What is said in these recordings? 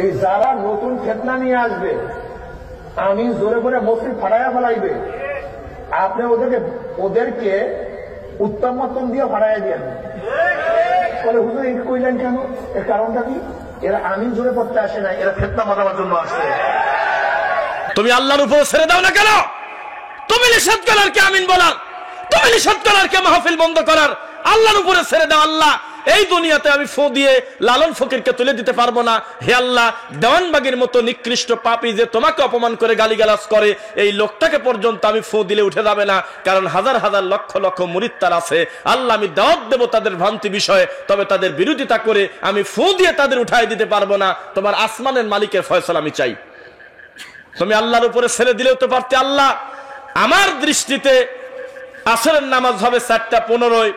এই যারা নতুন ফিতনা নিয়ে আসবে, আমি জোরে করে মসজিদ ফাটাইয়া ফেলাইবে, আপনি ওদেরকে উত্তম মধ্যম দিয়ে ফাটাইয়া দেন। বলে হুজুর এই কইলেন কেন? এর কারণটা কি? এরা আমিন জোরে পড়তে আসে না, এরা ফিতনা বাঁধাবার জন্য আসে। তুমি আল্লাহর উপর ছেড়ে দাও না কেন? তুমি নিষেধ করার কে আমিন বলার? তুমি নিষেধ করার কে মাহফিল বন্ধ করার? আল্লাহর উপরে ছেড়ে দাও। আল্লাহ, এই দুনিয়াতে আমি ফু দিয়ে লালন ফকিরকে তুলে দিতে পারবো না। হে আল্লাহ, দেওয়ানবাগির মতো নিকৃষ্ট পাপী যে তোমাকে অপমান করে গালিগালাজ করে, এই লোকটাকে পর্যন্ত আমি ফু দিলে উঠে যাবে না, কারণ হাজার হাজার লক্ষ লক্ষ মুরিদ তার আছে। আল্লাহ, আমি দাওয়াত দেব তাদের ভ্রান্তি বিষয়ে, তবে তাদের বিরোধিতা করে আমি ফু দিয়ে তাদের উঠাই দিতে পারবো না। তোমার আসমানের মালিকের ফয়সালা আমি চাই। তুমি আল্লাহর উপরে ছেড়ে দিলেও তো পারতে। আল্লাহ, আমার দৃষ্টিতে আসরের নামাজ হবে 4:15,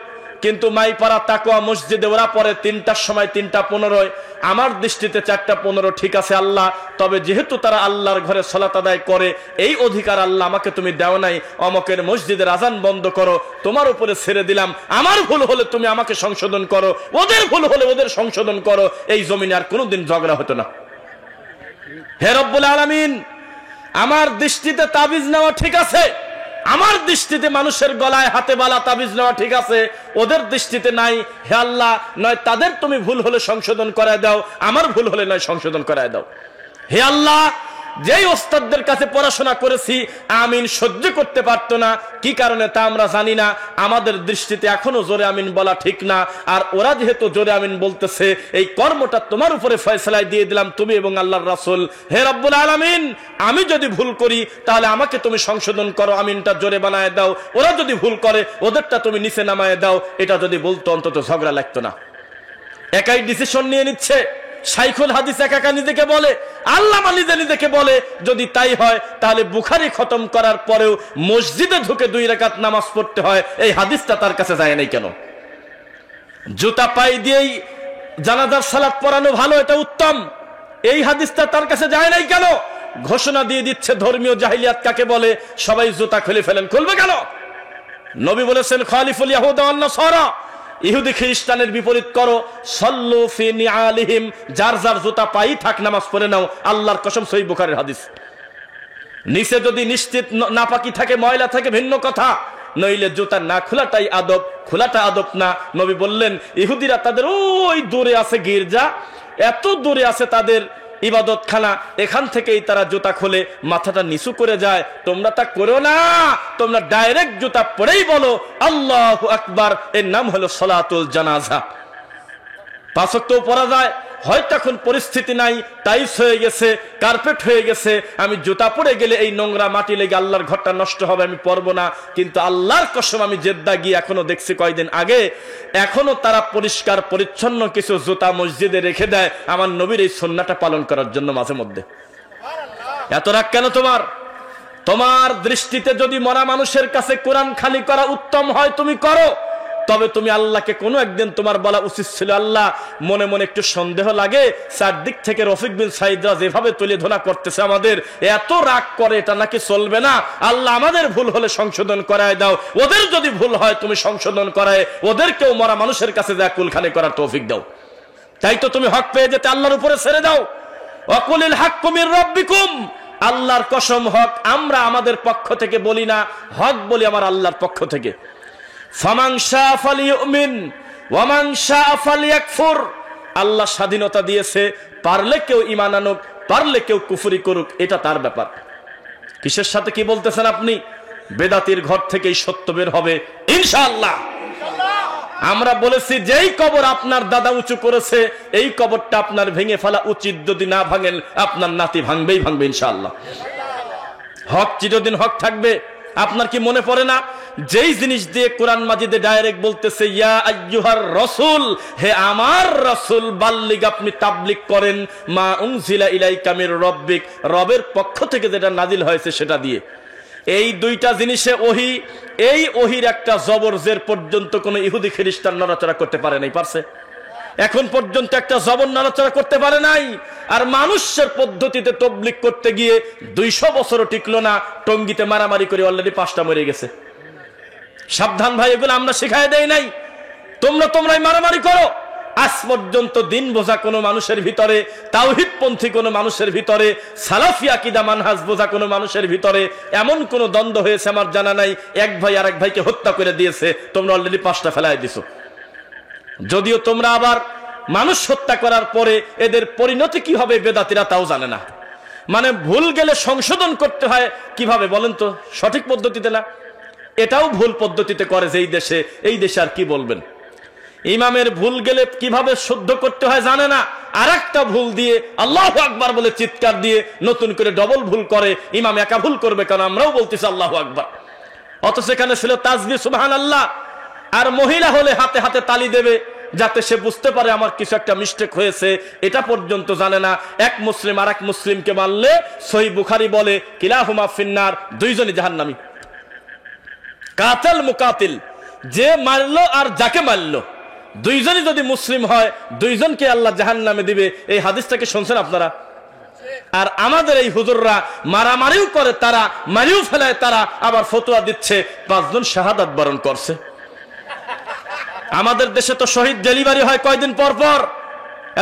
কিন্তু মাইপাড়া তাকওয়া মসজিদে ওরা পরে 3টার সময় 3:15। আমার দৃষ্টিতে 4:15 ঠিক আছে আল্লাহ, তবে যেহেতু তারা আল্লাহর ঘরে সালাত আদায় করে, এই অধিকার আল্লাহ আমাকে তুমি দাও নাই। অমকের মসজিদের আজান বন্ধ করো, তোমার উপরে ছেড়ে দিলাম। আমার ভুল হলে তুমি আমাকে সংশোধন করো, ওদের ভুল হলে ওদের সংশোধন করো। এই জমিনে আর কোনোদিন ঝগড়া হতো না। হে রব্বুল আলামিন, আমার দৃষ্টিতে তাবিজ নেওয়া ঠিক আছে, আমার দৃষ্টিতে মানুষের গলায় হাতে বালা তাবিজ নেওয়া ঠিক আছে, ওদের দৃষ্টিতে নাই। হে আল্লাহ, নয় তাদের তুমি ভুল হলে সংশোধন করায় দাও, আমার ভুল হলে নয় সংশোধন করায় দাও। হে আল্লাহ, যেই ওস্তাদদের কাছে পড়াশোনা করেছি আমিন সহ্য করতে পারতো না, কি কারণে তা আমরা জানি না। আমাদের দৃষ্টিতে এখনো জোরে আমিন বলা ঠিক না, আর ওরা যেহেতু জোরে আমিন বলতেছে, এই কর্মটা তোমার উপরে ফয়সালায় দিয়ে দিলাম, তুমি এবং আল্লাহর রাসূল। হে রব্বুল আলামিন, আমি যদি ভুল করি তাহলে আমাকে তুমি সংশোধন করো, আমিনটা জোরে বানায় দাও। ওরা যদি ভুল করে ওদেরটা তুমি নিচে নামায় দাও। এটা যদি বলতো অন্তত ঝগড়া লাগতো না। একাই ডিসিশন নিয়ে নিচ্ছে। শাইখুল হাদিস একা নিজেকে বলে, আল্লামা নিজেকে বলে। যদি তাই হয় তাহলে বুখারী খতম করার পরেও মসজিদে ঢুকে 2 রাকাত নামাজ পড়তে হয়, এই হাদিসটা তার কাছে যায় নাই কেন? জুতা পাই দিয়েই জানাজার সালাত পড়ানো ভালো, এটা উত্তম, এই হাদিসটা তার কাছে যায় নাই কেন? ঘোষণা দিয়ে দিচ্ছে ধর্মীয় জাহিলিয়াত কাকে বলে, সবাই জুতা খুলে ফেলেন। খুলবে কেন? নবী বলেছেন খালিফুল ইয়াহুদা ওয়ান নাসারা, ইহুদি খ্রিস্টানের বিপরীত করো। সল্লু ফি নিআলিহিম, যার যার জুতা পাই থাক নামাজ পড়ে নাও। আল্লাহর কসম, সহিহ বুখারীর হাদিস। নিচে যদি নিশ্চিত নাপাকি থাকে, ময়লা থাকে, ভিন্ন কথা, নইলে জুতা না খোলাটাই আদব, খোলাটা আদব না। নবী বললেন ইহুদিরা তাদের ওই দূরে আছে গির্জা, এত দূরে আছে তাদের ইবাদতখানা, এখান থেকেই তারা জুতা খোলে, মাথাটা নিচু করে যায়। তোমরা তা করো না, তোমরা ডাইরেক্ট জুতা পরেই বলো আল্লাহু আকবার। এর নাম হলো সালাতুল জানাজা। 5 ওয়াক্তও পড়া যায়। হয়তো এখন পরিস্থিতি নাই, টাইলস হয়ে গেছে, কার্পেট হয়ে গেছে, আমি জুতা পরে গেলে এই নোংরা মাটি লেগে আল্লাহর ঘরটা নষ্ট হবে, আমি পরবো না। কিন্তু আল্লাহর কসম, আমি জেদ্দা গিয়ে এখনো দেখছি কয়দিন আগে, এখনো তারা পরিষ্কার পরিচ্ছন্ন কিছু জুতা মসজিদে রেখে দেয় আমার নবীর এই সুন্নাহটা পালন করার জন্য। মাঝে মধ্যে এত রাগ কেন তোমার? তোমার দৃষ্টিতে যদি মরা মানুষের কাছে কোরআন খালি করা উত্তম হয়, তুমি করো। তবে তুমি আল্লাহকে কোনো একদিন তোমার বলা উচিত ছিল, আল্লাহ মনে মনে একটু সন্দেহ লাগে, চারদিক থেকে রফিক বিন সাইদরা যেভাবে তুলে ধরা করতেছে, আমাদের এত রাগ করে, এটা নাকি চলবে না। আল্লাহ, আমাদের ভুল হলে সংশোধন করায় দাও, ওদের যদি ভুল হয় তুমি সংশোধন করায় ওদেরকেও মরা মানুষের কাছে যা কুলখানি করার তৌফিক দাও। তাই তো তুমি হক পেয়ে যেতে আল্লাহর উপরে ছেড়ে দাও। ওয়াকুলিল হাক্কু মির রাব্বিকুম, আল্লাহর কসম হক আমরা আমাদের পক্ষ থেকে বলি না, হক বলি আমার আল্লাহর পক্ষ থেকে। ফামান শাআ ফালিউমিন ওয়া মান শাআ ফালিয়াকফুর, আল্লাহ স্বাধীনতা দিয়েছে, পারলে কেউ ঈমান আনুক, পারলে কেউ কুফরি করুক, এটা তার ব্যাপার। কিসের সাথে কি বলতেছেন আপনি? বেদাতির ঘর থেকেই সত্য বের হবে ইনশাআল্লাহ। আমরা বলেছি যেই কবর আপনার দাদা উঁচু করেছে, এই কবরটা আপনার ভেঙে ফেলা উচিত। যদি না ভাঙেন আপনার নাতি ভাঙবে ইনশাআল্লাহ। হক চিরদিন হক থাকবে। আপনার কি মনে পড়ে না, যেই জিনিস দিয়ে কোরআন মাজিদে ডাইরেক্ট বলতেছে ইয়া আইয়ুহার রাসূল, হে আমার রাসূল, বাল্লিগ, আপনি তাবলীগ করেন, মা উনজিলা ইলাইকা মির রাব্বিক, রবের পক্ষ থেকে যেটা নাজিল হয়েছে সেটা দিয়ে। এই 2টা জিনিসে ওহী, এই ওহীর একটা জবর জের পর্যন্ত কোন ইহুদি খ্রিস্টান নড়াচড়া করতে পারে নাই, পারছে? এখন পর্যন্ত একটা জবর নড়াচড়া করতে পারে নাই। আর মানুষের পদ্ধতিতে তাবলীগ করতে গিয়ে 200 বছরও টিকলো না, টঙ্গিতে মারামারি করে অলরেডি 5টা মরে গেছে। সাবধান ভাই, এগুলো আমরা শিখায় দেই নাই। তোমরাই মারামারি করো, আজ পর্যন্ত দিন বোঝা কোনো মানুষের ভিতরে, তাওহীদপন্থী কোনো মানুষের ভিতরে, সালাফি আকীদা মানহাজ বোঝা কোনো মানুষের ভিতরে এমন কোনো দ্বন্দ্ব হয়েছে আমার জানা নাই। এক ভাই আরেক ভাইকে হত্যা করে দিয়েছে, তোমরা অলরেডি 5টা ফেলাই দিছো। যদিও তোমরা আবার মানুষ হত্যা করার পরে এদের পরিণতি কি হবে বেদাতীরা তাও জানে না। মানে ভুল গেলে সংশোধন করতে হয় কিভাবে বলেন তো, সঠিক পদ্ধতিতে না, এটাও ভুল পদ্ধতিতে করে যে এই দেশে আর কি বলবেন। ইমামের ভুল গেলে কিভাবে শুদ্ধ করতে হয় জানে না, আর একটা ভুল দিয়ে আল্লাহু আকবার বলে চিৎকার দিয়ে নতুন করে ডবল ভুল করে। ইমাম একা ভুল করবে কারণ আমরাও বলতেছি আল্লাহু আকবার, অথচ সেখানে ছিল তাসবিহ সুবহানাল্লাহ। আর মহিলা হলে হাতে হাতে তালি দেবে যাতে সে বুঝতে পারে আমার কিছু একটা মিস্টেক হয়েছে, এটা পর্যন্ত জানে না। এক মুসলিম আর এক মুসলিমকে মারলে সহিহ বুখারী বলে কিলাহুমা ফিন্নার, দুইজনই জাহান্নামী। কাতাল মুকাতিল, যে মারলো আর যাকে মারলো দুইজনই যদি মুসলিম হয় দুইজনকে আল্লাহ জাহান্নামে দিবে। এই হাদিসটাকে শুনছেন আপনারা? আর আমাদের এই হুজুররা মারামারিও করে, তারা মারিও ফেলায়, তারা আবার ফতোয়া দিচ্ছে 5 জন শাহাদাত বরণ করছে। আমাদের দেশে তো শহীদ ডেলিভারি হয় কয়দিন পর পর,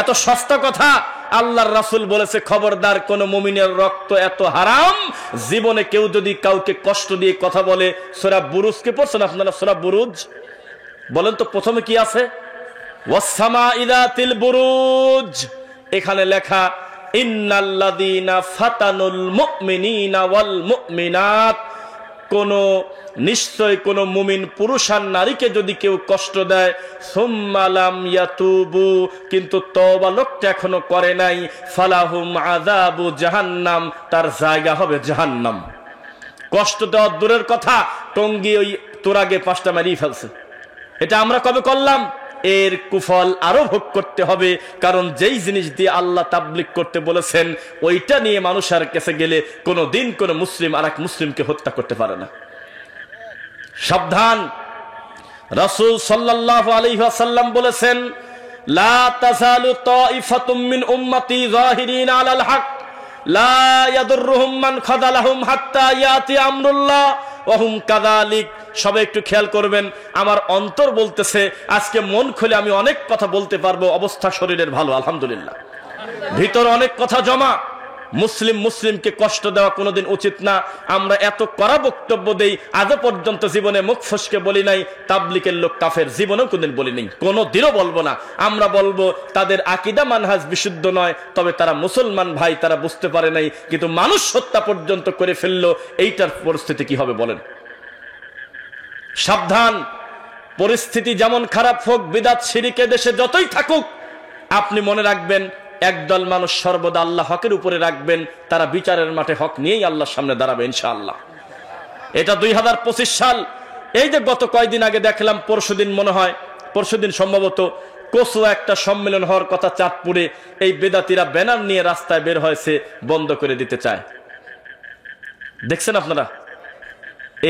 এত সস্তা কথা। আল্লাহর রাসূল বলেছে খবরদার কোন মুমিনের রক্ত এত হারাম, জীবনে কেউ যদি কাউকে কষ্ট দিয়ে কথা বলে। সূরা বুরুজ কে পড়ছেন আপনারা? সূরা বুরুজ বলেন তো প্রথমে কি আছে? ওয়াসসামা'i যাতিল বুরুজ। এখানে লেখা ইন্নাল্লাযীনা ফাতানুল মুমিনিনা ওয়াল মুমিনাত, কোন নিশ্চয় কোন মুমিন পুরুষ আর নারীকে যদি কেউ কষ্ট দেয়, সুম্মা লাম ইয়াতুবু, কিন্তু তওবা লোকটা এখনো করে নাই, ফালাহুম আযাবু জাহান্নাম, তার জায়গা হবে জাহান্নাম। কষ্ট দেওয়া দূরের কথা, টঙ্গি ওই তোরাগে 5টা মারিয়ে ফেলছে। এটা আমরা কবে করলাম? এর কুফল আরো ভোগ করতে হবে, কারণ যেই জিনিস দিয়ে আল্লাহ তাবলীগ করতে বলেছেন ওইটা নিয়ে মানুষের কাছে গেলে কোনো দিন কোনো মুসলিম আর এক মুসলিমকে হত্যা করতে পারে না। সাবধান। রাসূল সাল্লাল্লাহু আলাইহি ওয়াসাল্লাম বলেছেন লা তাযালু তাইফাতুম মিন উম্মতি যাহিরিনা আলাল হক লা ইয়াদুররুহুম মান খাযালাহুম হাত্তা ইয়াতি আমরুল্লাহ ওয়া হুম কাযালিক। সবাই একটু খেয়াল করবেন, আমার অন্তর বলতেছে আজকে মন খুলে আমি অনেক কথা বলতে পারবো। অবস্থা শরীরের ভালো আলহামদুলিল্লাহ, ভিতরে অনেক কথা জমা। মুসলিমকে কষ্ট দেওয়া কোনোদিন উচিত না। আমরা এত কড়া বক্তব্য দেই, আজও পর্যন্ত জীবনে মুখ ফসকে বলি নাই তাবলীগের লোক কাফের, জীবনেও কোনদিন বলি নাই, কোনোদিনও বলবো না। আমরা বলবো তাদের আকীদা মানহাজ বিশুদ্ধ নয়, তবে তারা মুসলমান ভাই, তারা বুঝতে পারে নাই, কিন্তু মানুষ হত্যা পর্যন্ত করে ফেললো। এইটার পরিস্থিতি কি হবে বলেন? সাবধান। পরিস্থিতি যেমন খারাপ হোক, বিদআত শিরকে দেশে যতই থাকুক, আপনি মনে রাখবেন একদল মানুষ সর্বদা আল্লাহ হকের উপরে রাখবেন, তারা বিচারের মাঠে হক নিয়েই আল্লাহর সামনে দাঁড়াবে ইনশাআল্লাহ। এটা 2025 সাল। এই যে গত কয়েকদিন আগে দেখলাম, পরশুদিন সম্ভবত কোসোয়া একটা সম্মেলন হওয়ার কথা চাঁদপুরে, এই বেদাতীরা ব্যানার নিয়ে রাস্তায় বের হয়েছে, বন্ধ করে দিতে চায়। দেখছেন আপনারা?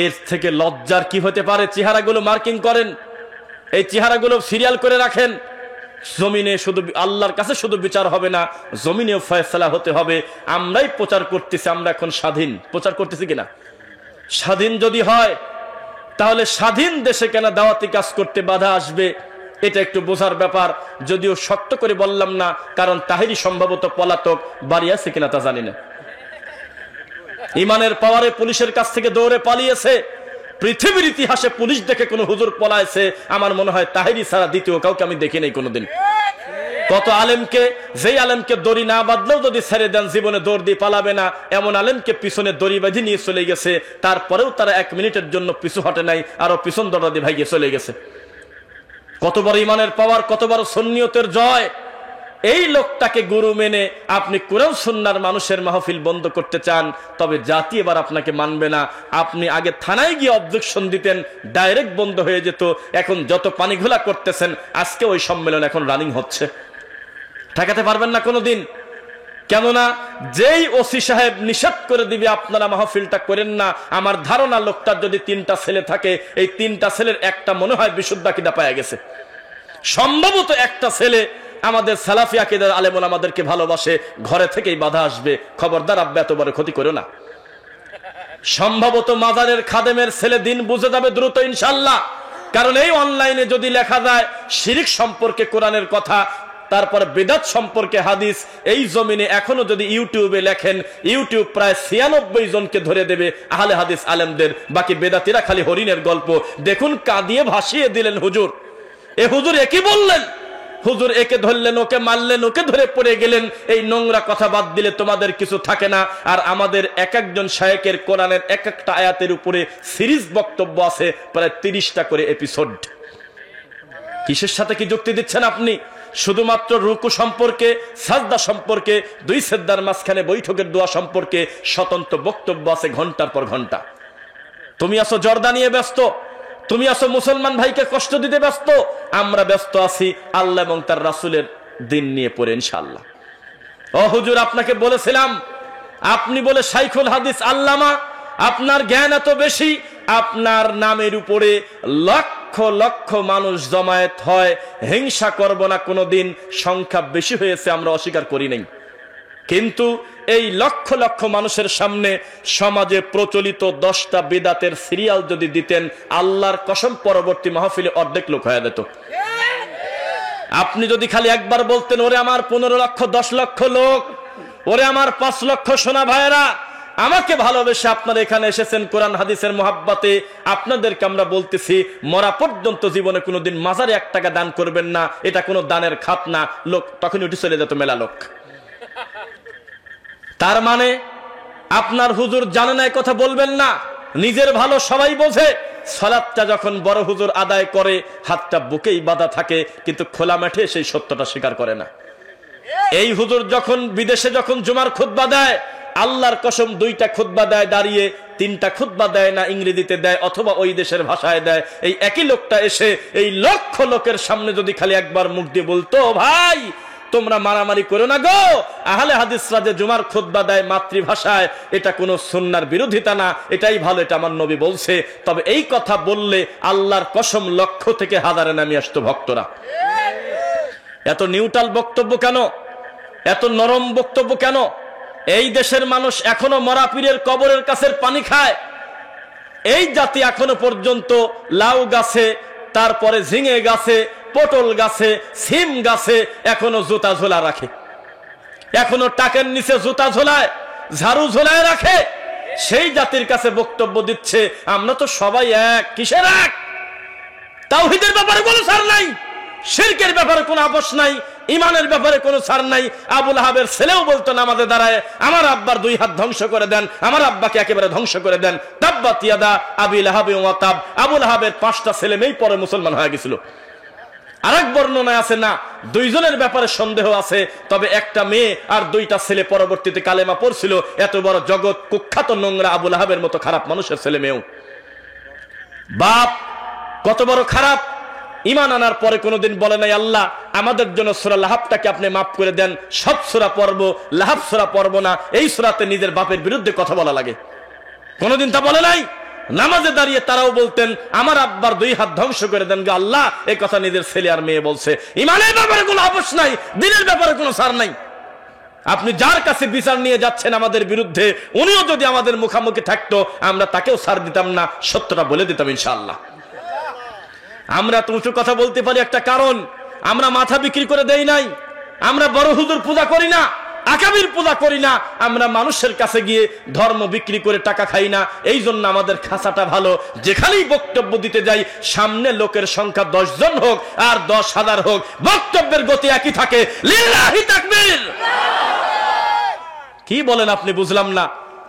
এর থেকে লজ্জার কি হতে পারে? চেহারাগুলো মার্কিং করেন, এই চেহারাগুলো সিরিয়াল করে রাখেন। জমিনে শুধু আল্লাহর কাছে শুধু বিচার হবে না, জমিনেও ফয়সালা হতে হবে। আমরাই প্রচার করতেছি, আমরা এখন স্বাধীন, প্রচার করতেছি কিনা? স্বাধীন যদি হয় তাহলে স্বাধীন দেশে কেন দাওয়াতি কাজ করতে বাধা আসবে? এটা একটু বোঝার ব্যাপার। যদিও শক্ত করে বললাম না, কারণ তাহেরি সম্ভবত পলাতক, বাড়ি আছে কিনা তা জানি না। ইমানের পাওয়ারে পুলিশের কাছ থেকে দৌড়ে পালিয়েছে। পৃথিবীর ইতিহাসে পুলিশ দেখে কোন হুজুর পলাইছে আমার মনে হয় তাহেরি ছাড়া দ্বিতীয় কাউকে আমি দেখি নাই কোনোদিন। কত আলেমকে, যেই আলেমকে দড়ি না বাঁধলেও যদি ছেড়ে দেন জীবনে দৌড় দিয়ে পালাবে না, এমন আলেমকে পিছনে দড়ি বাঁধি নিয়ে চলে গেছে, তারপরেও তারা 1 মিনিটের জন্য পিছু হটে নাই, আরো পিছন দরজা দিয়ে ভাইগে চলে গেছে। কত বড় ইমানের পাওয়ার, কত বড় সুন্নিয়তের জয়। এই লোকটাকে গুরু মেনে আপনি কোরআন সুন্নাহর মানুষের মাহফিল বন্ধ করতে চান, তবে জাতি এবার আপনাকে মানবে না। আপনি আগে থানায় গিয়ে অবজেকশন দিতেন, ডাইরেক্ট বন্ধ হয়ে যেত। এখন যত পানি ঘোলা করতেছেন, আজকে ওই সম্মেলন এখন রানিং হচ্ছে, ঠেকাতে পারবেন না কোনোদিন। কেননা যেই ওসি সাহেব নিষেধ করে দিবে আপনারা মাহফিলটা করেন না, আমার ধারণা লোকটার যদি 3টা ছেলে থাকে, এই 3টা ছেলের একটা মনে হয় বিশুদ্ধ আকীদা পাওয়া গেছে। সম্ভবত একটা ছেলে আমাদের সালাফি আকীদার আলেম ওলামাদেরকে ভালোবাসে, ঘরে থেকেই বাধা আসবে, খবরদার আব্বা এত বড় ক্ষতি করো না। সম্ভবত মাজারের খাদেমের ছেলে দিন বুঝে যাবে দ্রুত ইনশাআল্লাহ। কারণ এই অনলাইনে যদি লেখা যায় শিরিক সম্পর্কে কোরআনের কথা, তারপর বেদাত সম্পর্কে হাদিস, এই জমিনে এখনো যদি ইউটিউবে লেখেন, ইউটিউব প্রায় 96 জনকে ধরে দেবে আহলে হাদিস আলেমদের, বাকি বেদাতিরা খালি হরিণের গল্প। দেখুন কাঁদিয়ে ভাসিয়ে দিলেন হুজুর। এ হুজুর একই বললেন, হুজুর একে ধরলেন, ওকে মারলেন, ওকে ধরে পড়ে গেলেন। এই নোংরা কথা বাদ দিলে তোমাদের কিছু থাকে না। আর আমাদের এক একজন শায়েকের কোরআনের এক একটা আয়াতের উপরে সিরিজ বক্তব্য আছে, প্রায় 30টা করে এপিসোড। কিসের সাথে কি যুক্তি দিচ্ছেন আপনি? শুধুমাত্র রুকু সম্পর্কে, সাজদা সম্পর্কে, 2 সেজদার মাঝখানে বৈঠকের দোয়া সম্পর্কে স্বতন্ত্র বক্তব্য আছে ঘন্টার পর ঘন্টা। তুমি আছো জর্দা নিয়ে ব্যস্ত, তুমি আছো মুসলমান ভাইকে কষ্ট দিতে ব্যস্ত, আমরা ব্যস্ত আছি আল্লাহ এবং তার রাসূলের দিন নিয়ে পড়ে ইনশাআল্লাহ। ও হুজুর, আপনাকে বলেছিলাম, আপনি বলে শাইখুল হাদিস আল্লামা, আপনার জ্ঞান এত বেশি, আপনার নামের উপরে লক্ষ লক্ষ মানুষ জমায়েত হয়, হিংসা করব না কোনোদিন, সংখ্যা বেশি হয়েছে আমরা অস্বীকার করি নাই, কিন্তু এই লক্ষ লক্ষ মানুষের সামনে সমাজে প্রচলিত 10টা বিদাতের সিরিয়াল যদি দিতেন, আল্লাহর কসম পরবর্তী মাহফিলে অর্ধেক লোক হয়ে যেত। আপনি যদি খালি একবার বলতেন, ওরে আমার 15 লক্ষ 10 লক্ষ লোক, ওরে আমার 5 লক্ষ সোনা ভাইয়েরা, আমাকে ভালোবেসে আপনারা এখানে এসেছেন কোরআন হাদিসের মোহাব্বতে, আপনাদেরকে আমরা বলতেছি মরা পর্যন্ত জীবনে কোনোদিন মাজারে 1 টাকা দান করবেন না, এটা কোনো দানের খাত না। লোক তখন উঠে চলে যেত মেলা লোক। তার মানে আপনার হুজুর জানে না, কথা বলবেন না, নিজের ভালো সবাই বোঝে। সালাতটা যখন বড় হুজুর আদায় করে হাতটা বুকেই বাঁধা থাকে, কিন্তু খোলা মাঠে সেই সত্যটা স্বীকার করে না। এই হুজুর যখন বিদেশে যখন জুমার খুতবা দেয়, আল্লাহর কসম 2টা খুতবা দেয় দাঁড়িয়ে, 3টা খুতবা দেয় না ইংরেজিতে দেয় অথবা ওই দেশের ভাষায় দেয়। এই একই লোকটা এসে এই লক্ষ লোকের সামনে যদি খালি একবার মুখ দিয়ে বলতো, ভাই তোমরা মারামারি করো না গো, আহলে হাদিসরা যে জুমার খুতবা দেয় মাতৃভাষায়, এটা কোনো সুন্নাহর বিরোধিতা না, এটাই ভালো, এটা আমার নবী বলছে, তবে এই কথা বললে আল্লাহর কসম লক্ষ থেকে হাজারে নামে আসতো ভক্তরা। এত নিউট্রাল বক্তব্য কেন? এত নরম বক্তব্য কেন? এই দেশের মানুষ এখনো মরা পীরের কবরের কাছের পানি খায়। এই জাতি এখনো পর্যন্ত লাউ গাছে, তারপরে ঝিঙে গাছে, পটল গাছে, সিম গাছে এখনো জুতা ঝোলা রাখে, এখনো টাকের নিচে জুতা ঝোলায়, ঝাড়ু ঝোলায় রাখে। সেই জাতির কাছে বক্তব্য দিচ্ছে আমরা তো সবাই এক। কিসের এক? তাওহীদের ব্যাপারে কোনো ছাড় নাই, শিরকের ব্যাপারে কোনো আপোষ নাই, ইমানের ব্যাপারে কোনো ছাড় নাই। আবু লাহাবের ছেলেও বলতো নামাজে দাঁড়ায়, আমার আব্বার 2 হাত ধ্বংস করে দেন, আমার আব্বাকে একেবারে ধ্বংস করে দেন। তাব্বাত ইয়াদা আবি লাহাব ওয়া তাব। আবু লাহাবের 5টা ছেলে মেয়ে পরে মুসলমান হয়ে গেছিল। আরেক বর্ণনায় আছে না, 2 জনের ব্যাপারে সন্দেহ আছে, তবে একটা মেয়ে আর 2টা ছেলে পরবর্তীতে কালেমা পড়ছিল। এত বড় জগৎ কুখ্যাত নোংরা আবু লাহাবের মতো খারাপ মানুষের ছেলে মেয়েও। বাপ কত বড় খারাপ, ঈমান আনার পরে কোনোদিন বলে নাই আল্লাহ আমাদের জন্য সূরা লাহাবটাকে আপনি মাফ করে দেন, সব সূরা পড়ব, লাহাব সূরা পড়ব না। এই সূরাতে নিজের বাপের বিরুদ্ধে কথা বলা লাগে, কোনোদিন তা বলে নাই। নামাজে দাঁড়িয়ে তারাও বলতেন আমার আব্বার 2 হাত ধ্বংস করে দেন গো আল্লাহ, এই কথা নিজের ছেলে আর মেয়ে বলছে। ঈমানের ব্যাপারে কোনো আপোষ নাই, দ্বীনের ব্যাপারে কোনো ছাড় নাই। আপনি যার কাছে বিচার নিয়ে যাচ্ছেন আমাদের বিরুদ্ধে, উনিও যদি আমাদের মুখামুখি থাকতো আমরা তাকেও ছাড় দিতাম না, সত্যটা বলে দিতাম ইনশাআল্লাহ। আমরা তো উঁচু কথা বলতে পারি একটা কারণ, আমরা মাথা বিক্রি করে দেই নাই, আমরা বড় হুজুর পূজা করি না, আকাবির পূজা করি না, আমরা মানুষের কাছে গিয়ে ধর্ম বিক্রি করে টাকা খাই না। এই জন্য আমাদের খাসাটা ভালো, যেখানেই বক্তব্য দিতে যাই সামনে লোকের সংখ্যা 10 জন হোক আর 10,000 হোক, বক্তব্যের গতি একই থাকে। লিল্লাহি তাকবীর। কি বলেন আপনি? বুঝলাম না।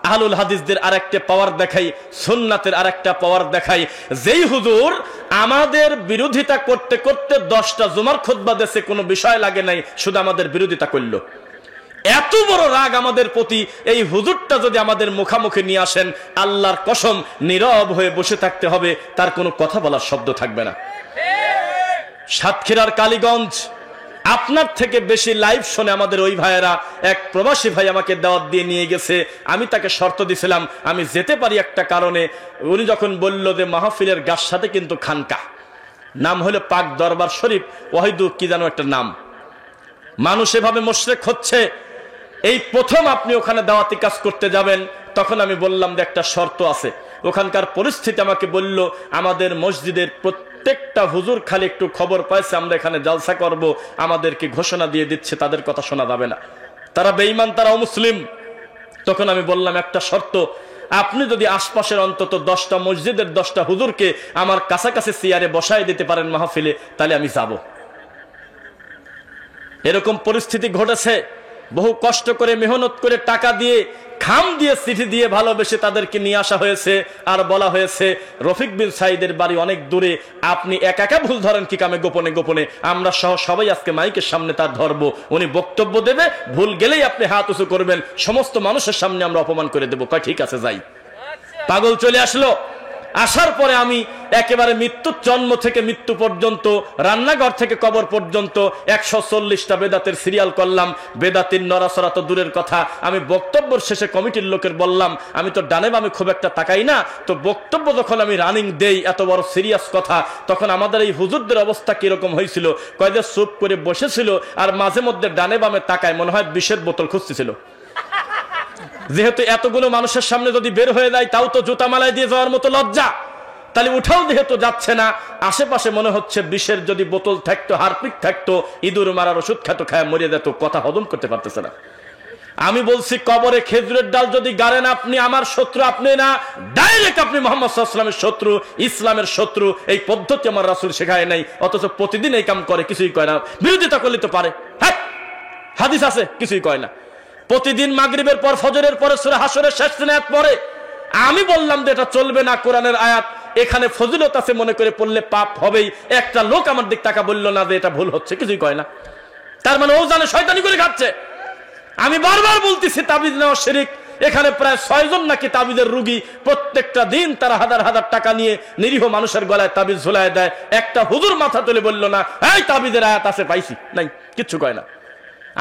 আহলুল হাদিসদের আরেকটা পাওয়ার দেখাই, সুন্নাতের আরেকটা পাওয়ার দেখাই। যেই হুজুর আমাদের বিরোধিতা করতে করতে 10টা জুমার খুতবা দেশে কোনো বিষয় লাগে নাই, শুধু আমাদের বিরোধিতা করলো। এত বড় রাগ আমাদের প্রতি, এই হুজুরটা যদি আমাদের মুখামুখি নিয়ে আসেন, আল্লাহর কসম নীরব হয়ে বসে থাকতে হবে, তার কোনো কথা বলার শব্দ থাকবে না। সাতক্ষীরার কালীগঞ্জ, আপনার থেকে বেশি লাইভ শোনে আমাদের ওই ভাইয়েরা। এক প্রবাসী ভাই আমাকে দাওয়াত দিয়ে নিয়ে গেছে, আমি তাকে শর্ত দিছিলাম আমি যেতে পারি একটা কারণে। উনি যখন বলল যে মাহফিলের গাছ সাথে কিন্তু খানকা, নাম হলো পাক দরবার শরীফ, ওয়াহিদু কি যেন একটা নাম, মানুষ এভাবে মুশরিক হচ্ছে, এই প্রথম আপনি ওখানে দাওয়াতি কাজ করতে যাবেন। তখন আমি বললাম যে একটা শর্ত আছে। ওখানকার পরিস্থিতি আমাকে বলল আমাদের মসজিদের প্রত্যেকটা হুজুর খালি একটু খবর পাইছে আমরা এখানে জালসা করব, আমাদেরকে ঘোষণা দিয়ে দিচ্ছে তাদের কথা শোনা যাবে না, তারা বেঈমান, তারা অমুসলিম। তখন আমি বললাম একটা শর্ত, আপনি যদি আশপাশের অন্তত 10টা মসজিদের 10টা হুজুরকে আমার কাছাকাছি চেয়ারে বসায় দিতে পারেন মাহফিলে, তাহলে আমি যাব। এরকম পরিস্থিতি ঘটেছে, বহু কষ্ট করে মেহনত করে টাকা দিয়ে খাম দিয়ে চিঠি দিয়ে ভালোবেসে তাদেরকে নিয়ে আসা হয়েছে, আর বলা হয়েছে রফিক বিন সাইদের বাড়ি অনেক দূরে, আপনি একা একা ভুল ধরেন কি কামে, গোপনে গোপনে আমরা সহ সবাই আজকে মাইকের সামনে তার ধরবো, উনি বক্তব্য দেবে, ভুল গেলেই আপনি হাত উঁচু করবেন, সমস্ত মানুষের সামনে আমরা অপমান করে দেবো। কয় ঠিক আছে যাই। পাগল চলে আসলো। আসার পরে আমি একেবারে মৃত্যুর জন্ম থেকে মৃত্যু পর্যন্ত, রান্নাঘর থেকে কবর পর্যন্ত 140টা বেদাতের সিরিয়াল করলাম। বেদাতির নড়াচড়া তো দূরের কথা, আমি বক্তব্যের শেষে কমিটির লোকের বললাম আমি তো ডানে বামে খুব একটা তাকাই না, তো বক্তব্য যখন আমি রানিং দেই এত বড় সিরিয়াস কথা, তখন আমাদের এই হুজুরদের অবস্থা কিরকম হয়েছিল, কয়েকদিন চুপ করে বসেছিল আর মাঝে মধ্যে ডানে বামে তাকায়, মনে হয় বিষের বোতল খুঁজতেছিল। যেহেতু এতগুলো মানুষের সামনে যদি বের হয়ে যায়, তাও তো জুতা মালায় দিয়ে যাওয়ার মতো লজ্জা, তাহলে উঠাও যেহেতু যাচ্ছে না, আশেপাশে মনে হচ্ছে বিষের যদি বোতল থাকতো, হারপিক থাকতো, ইঁদুর মারার ওষুধ খেতো, খায় মরিয়ে যেত, কথা হজম করতে পারতেছে না। আমি বলছি কবরে খেজুরের ডাল যদি গাড়েন আপনি আমার শত্রু, আপনি না, ডাইরেক্ট আপনি মুহাম্মদ সাল্লাল্লাহু আলাইহি ওয়াসাল্লামের শত্রু, ইসলামের শত্রু। এই পদ্ধতি আমার রাসূল শেখায় নাই, অথচ প্রতিদিন এই কাম করে, কিছুই কয় না। বিরোধিতা করলে তো পারে, হ্যাঁ হাদিস আছে, কিছুই কয় না। প্রতিদিন মাগরিবের পর ফজরের পরে সূরা হাসরের শেষ আয়াত পড়ে। আমি বললাম যে এটা চলবে না, কোরআনের আয়াত, এখানে ফজিলত আছে মনে করে পড়লে পাপ হবেই। একটা লোক আমার দিক তাকা বলল না যে এটা ভুল হচ্ছে, কিছুই কয় না। তার মানে ও জানে শয়তানি করে খাচ্ছে। আমি বারবার বলতেছি তাবিজ নেওয়া শিরক। এখানে প্রায় 6 জন নাকি তাবিজের রুগী, প্রত্যেকটা দিন তারা হাজার হাজার টাকা নিয়ে নিরীহ মানুষের গলায় তাবিজ ঝুলায় দেয়। একটা হুজুর মাথা তুলে বলল না এই তাবিজের আয়াত আছে, পাইছি নাই, কিচ্ছু কয় না।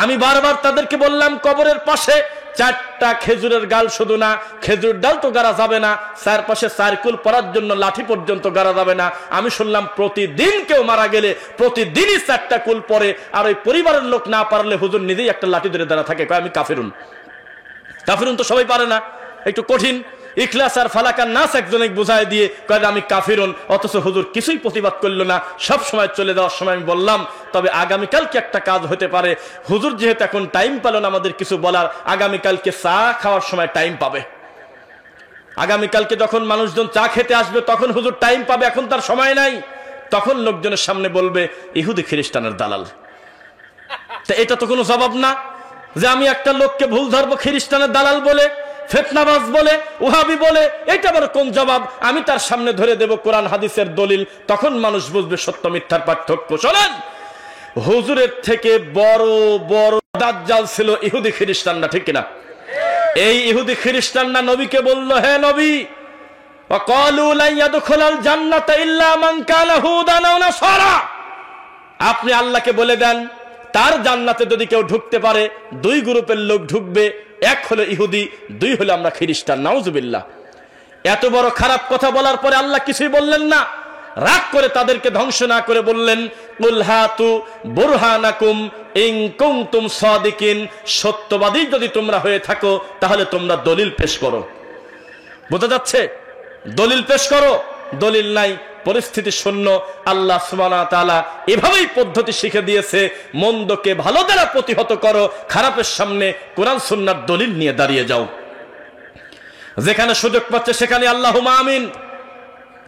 আমি বারবার তাদেরকে বললাম কবরের পাশে 4টা খেজুরের গাল, শুধু না খেজুর ডাল তো গাড়া যাবে না, চারপাশে সার্কুল পরার জন্য লাঠি পর্যন্ত গাড়া যাবে না। আমি শুনলাম প্রতিদিন কেউ মারা গেলে প্রতিদিনই 4টা কুল পরে, আর ওই পরিবারের লোক না পারলে হুজুর নিজেই একটা লাঠি ধরে দাঁড়া থাকে, কয় আমি কাফিরুন। কাফিরুন তো সবাই পারে না, একটু কঠিন। ইখলাস আর ফালাক আর নাস একজনে বুঝায় দিয়ে কয় আমি কাফিরুন, অথচ হুজুর কিছুই প্রতিবাদ করলো না। সব সময় চলে যাওয়ার সময় আমি বললাম তবে আগামীকালকে একটা কাজ হতে পারে, হুজুর যেহেতু এখন টাইম পেল না আমাদের কিছু বলার, আগামীকালকে চা খাওয়ার সময় টাইম পাবে। আগামীকালকে যখন মানুষজন চা খেতে আসবে তখন হুজুর টাইম পাবে, এখন তার সময় নাই। তখন লোকজনের সামনে বলবে ইহুদি খ্রিস্টানের দালাল। তা এটা তো কোনো জবাব না যে আমি একটা লোককে ভুল ধরবো খ্রিস্টানের দালাল বলে, ফিতনাবাজ বলে, ওহাবি বলে, এটা আবার কোন জবাব? আমি তার সামনে ধরে দেব কোরআন হাদিসের দলিল, তখন মানুষ বুঝবে সত্য মিথ্যার পার্থক্য। শোনেন, হুজুরের থেকে বড় বড় দাজ্জাল ছিল ইহুদি খ্রিস্টানরা, ঠিক কিনা? এই ইহুদি খ্রিস্টানরা নবীকে বলল হে নবী, ওয়াকালু লা ইয়াদখুলাল জান্নাতা ইল্লা মান কানা হুদান আও নাসারা, আপনি আল্লাহকে বলে দেন তার জান্নাতে যদি কেউ ঢুকতে পারে 2 গ্রুপের লোক ঢুকবে, 1 হলো ইহুদি, 2 হলো আমরা খ্রিস্টান। নাউজুবিল্লাহ। এত বড় খারাপ কথা বলার পরে আল্লাহ কিছুই বললেন না, রাগ করে তাদেরকে ধ্বংস না করে বললেন কুল হাতু বুরহানাকুম ইন কুনতুম সাদিকিন, সত্যবাদী যদি তোমরা হয়ে থাকো তাহলে তোমরা দলিল পেশ করো। বোঝা যাচ্ছে? দলিল পেশ করো। দলিল নাই, পরিস্থিতি শূন্য। আল্লাহ সুবহানাহু ওয়া তাআলা এভাবেই পদ্ধতি শিখে দিয়েছে, মন্দকে ভালো দ্বারা প্রতিহত করো, খারাপের সামনে কোরআন সুন্নাহর দলিল নিয়ে দাঁড়িয়ে যাও। যেখানে সুযোগ পাচ্ছে সেখানে আল্লাহুম্মা আমিন।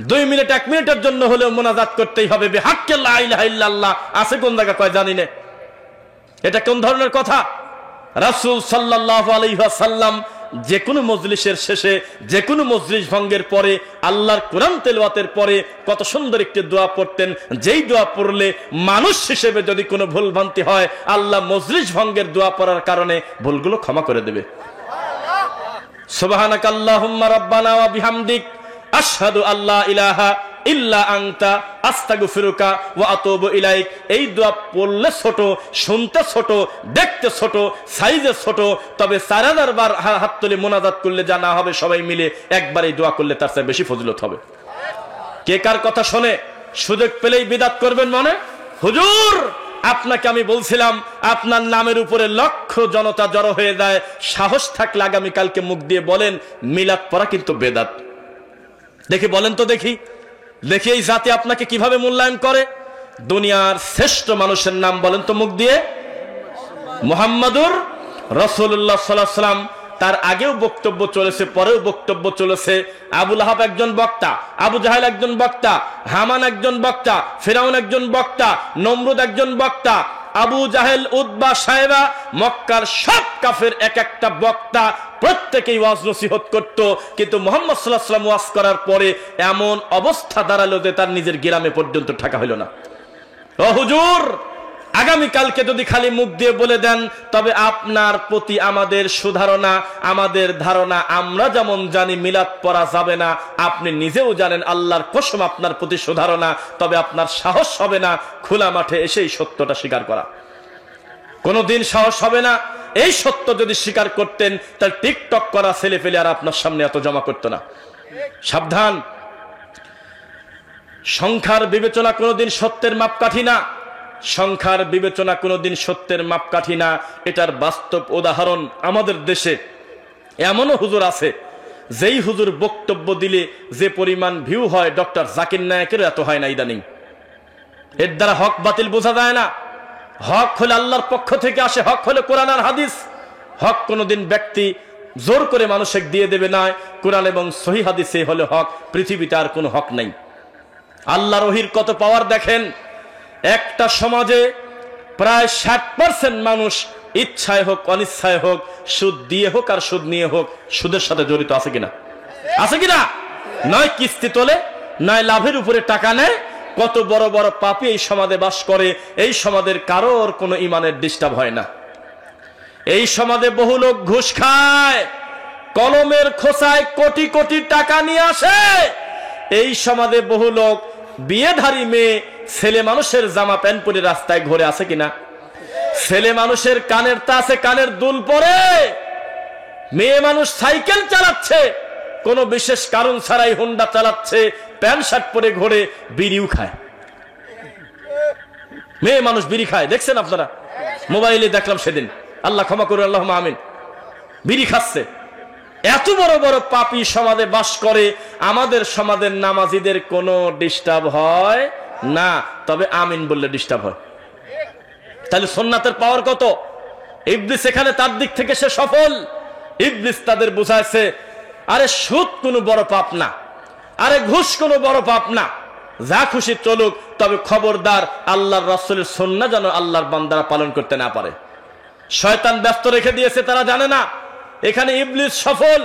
2 মিনিট 1 মিনিটের জন্য হলেও মোনাজাত করতেই হবে। বিহাক্কে লা ইলাহা ইল্লাল্লাহ আছে কোন জায়গা কয় জানি না। এটা কোন ধরনের কথা? রাসূল সাল্লাল্লাহু আলাইহি ওয়াসাল্লাম যে কোনো মজলিসের শেষে, যে কোনো মজলিস ভঙ্গের পরে, আল্লাহর কোরআন তেলাওয়াতের পরে কত সুন্দর একটি দোয়া পড়তেন, যেই দোয়া পড়লে মানুষ হিসেবে যদি কোনো ভুল ভ্রান্তি হয়, আল্লাহ মজলিস ভঙ্গের দোয়া পড়ার কারণে ভুলগুলো ক্ষমা করে দেবে। সুবহানাকাল্লাহুম্মা রাব্বানা ওয়া বিহামদিক আশহাদু আল্লা ইলাহা ইল্লা আনতা আস্তাগফিরুকা ওয়া আতুবু ইলাইক। এই দোয়া পড়লে ছোট, শুনতে ছোট, দেখতে ছোট, সাইজে ছোট, তবে 4000 বার হাত তুলে মোনাজাত করলে যা না হবে সবাই মিলে একবার এই দোয়া করলে তার চেয়ে বেশি ফজিলত হবে। কে কার কথা শোনে? সুযোগ পেলেই বিদআত করবেন মনে? হুজুর আপনাকে আমি বলছিলাম আপনার নামের উপরে লক্ষ জনতা জড়ো হয়ে যায়, সাহস থাকলে আগামীকালকে মুখ দিয়ে বলেন মিলাদ পড়া কিন্তু বেদাত। দেখি বলেন তো দেখি, দেখি এই জাতি আপনাকে কিভাবে মূল্যায়ন করে। দুনিয়ার শ্রেষ্ঠ মানুষের নাম বলেন তো মুখ দিয়ে। মুহাম্মাদুর রাসূলুল্লাহ সাল্লাল্লাহু আলাইহি ওয়াসাল্লাম। তার আগেও বক্তব্য চলেছে, পরেও বক্তব্য চলেছে। আবু লাহাব একজন বক্তা, আবু জাহেল একজন বক্তা, হামান একজন বক্তা, ফিরাউন একজন বক্তা, নমরুদ একজন বক্তা, আবু জাহেল, উতবা, সাইবা, মক্কার সব কাফের এক একটা বক্তা, প্রত্যেকেই ওয়াজ নসিহত করত। কিন্তু মুহাম্মদ সাল্লাল্লাহু আলাইহি ওয়াসাল্লাম ওয়াজ করার পরে এমন অবস্থা দাঁড়ালো যে তার নিজের গ্রামে পর্যন্ত থাকা হলো না। ও হুজুর, আগামীকালকে যদি খালি মুখ দিয়ে বলে দেন, তবে আপনার প্রতি আমাদের সুধারণা, আমাদের ধারণা, আমরা যেমন জানি মিলাদ পড়া যাবে না, আপনি নিজেও জানেন, আল্লাহর কসম আপনার প্রতি সুধারণা, তবে আপনার সাহস হবে না খোলা মাঠে এসেই সত্যটা স্বীকার করা। কোনোদিন সাহস হবে না। এই সত্য যদি স্বীকার করতেন, তাহলে টিকটক করা ছেলে ফেলে আর আপনার সামনে এত জমা করতো না। সাবধান, সংখ্যার বিবেচনা কোনোদিন সত্যের মাপকাঠি না। সংখ্যার বিবেচনা কোনোদিন সত্যের মাপকাঠি না। এটার বাস্তব উদাহরণ আমাদের দেশে এমনও হুজুর আছে, যেই হুজুর বক্তব্য দিলে যে পরিমাণ ভিউ হয়, ডক্টর জাকির নায়েকেরও এত হয় না ইদানিং। এর দ্বারা হক বাতিল বোঝা যায় না। হক হলে আল্লাহর পক্ষ থেকে আসে, হক হলে কোরআন আর হাদিস। হক কোনোদিন ব্যক্তি জোর করে মানুষকে দিয়ে দেবে না। কোরআন এবং সহিহ হাদিসে হলে হক, পৃথিবীতে আর কোনো হক নাই। আল্লাহর ওহীর কত পাওয়ার দেখেন। একটা সমাজে প্রায় 60% মানুষ ইচ্ছায় হোক অনিচ্ছায় হোক, সুদ দিয়ে হোক আর সুদ নিয়ে হোক, সুদের সাথে জড়িত আছে কিনা? আছে কিনা? নয় কিস্তি তোলে, নয় লাভের উপরে টাকা নেয়। কত বড় বড় পাপী এই সমাজে বাস করে। এই সমাজের কারোর কোনো ইমানের ডিস্টার্ব হয় না। এই সমাজে বহু লোক ঘুষ খায়, কলমের খোসায় কোটি কোটি টাকা নিয়ে আসে। এই সমাজে বহু লোক বিয়েধারী মেয়ে, ছেলে মানুষের জামা প্যান্ট পরে রাস্তায় ঘুরে, আছে কিনা? ছেলে মানুষের কানের তা আছে, কানের দুল পরে। মেয়ে মানুষ সাইকেল চালাচ্ছে, কোনো বিশেষ কারণ ছাড়াই হোন্ডা চালাচ্ছে, প্যান্ট শার্ট পরে ঘোরে, বিড়িও খায়। মেয়ে মানুষ বিড়ি খায়, দেখছেন আপনারা? মোবাইলে দেখলাম সেদিন, আল্লাহ ক্ষমা করুন, আল্লাহুম্মা আমিন। বিড়ি খাচ্ছে। এত বড় বড় পাপী সমাজে বাস করে। আমাদের সমাজের নামাজিদের কোনো ডিস্টার্ব হয় না, তবে আমিন বললে ডিস্টার্ব হয়। তাহলে সুন্নাতের পাওয়ার কত! ইবলিস এখানে তার দিক থেকে সে সফল। ইবলিস তাদের বুঝাইছে, আরে সুদ কোনো বড় পাপ না, আরে ঘুষ কোনো বড় পাপ না, যা খুশি চলুক, তবে খবরদার আল্লাহর রাসূলের সুন্নাহ যেন আল্লাহর বান্দারা পালন করতে না পারে। শয়তান ব্যস্ত রেখে দিয়েছে, তারা জানে না। এখানে ইবলিস সফল।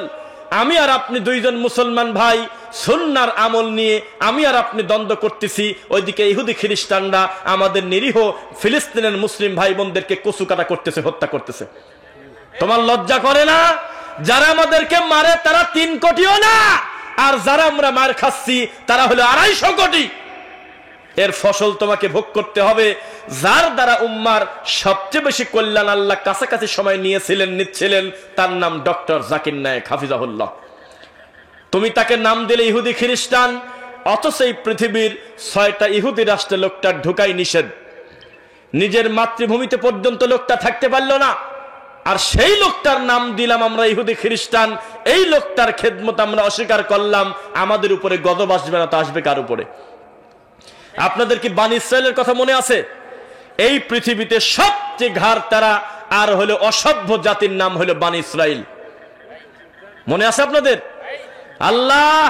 আমি আর আপনি দুইজন মুসলমান ভাই সুন্নাহর আমল নিয়ে আমি আর আপনি দ্বন্দ্ব করতেছি, ওইদিকে ইহুদি খ্রিস্টানরা আমাদের নিরীহ ফিলিস্তিনের মুসলিম ভাই বোনদেরকে কচু কাটা করতেছে, হত্যা করতেছে। তোমার লজ্জা করে না? যারা আমাদেরকে মারে তারা 3 কোটিও না, আর যারা আমরা মার খাচ্ছি তারা হলো 250 কোটি। এর ফসল তোমাকে ভোগ করতে হবে। যার দ্বারা উম্মার সবচেয়ে বেশি কল্যাণ আল্লাহ কাছাকাছি সময় নিচ্ছিলেন, তার নাম ডক্টর জাকির নায়েক হাফিজাহুল্লাহ। তুমি তাকে নাম দিলে ইহুদি খ্রিস্টান, অথচ এই পৃথিবীর 6টা ইহুদি রাষ্ট্রে লোকটা ঢুকাই নিষেধ। নিজের মাতৃভূমিতে পর্যন্ত লোকটা থাকতে পারল না, আর সেই লোকটার নাম দিলাম আমরা ইহুদি খ্রিস্টান। এই লোকটার খেদমত আমরা অস্বীকার করলাম। আমাদের উপরে গজব আসবে না তো আসবে কার উপরে? আপনাদের কি বনী ইসরাইলের কথা মনে আছে? এই পৃথিবীতে সবচেয়ে ঘাড় তারা আর হলো অসভ্য জাতির নাম হলো বনী ইসরাইল। মনে আছে আপনাদের? আল্লাহ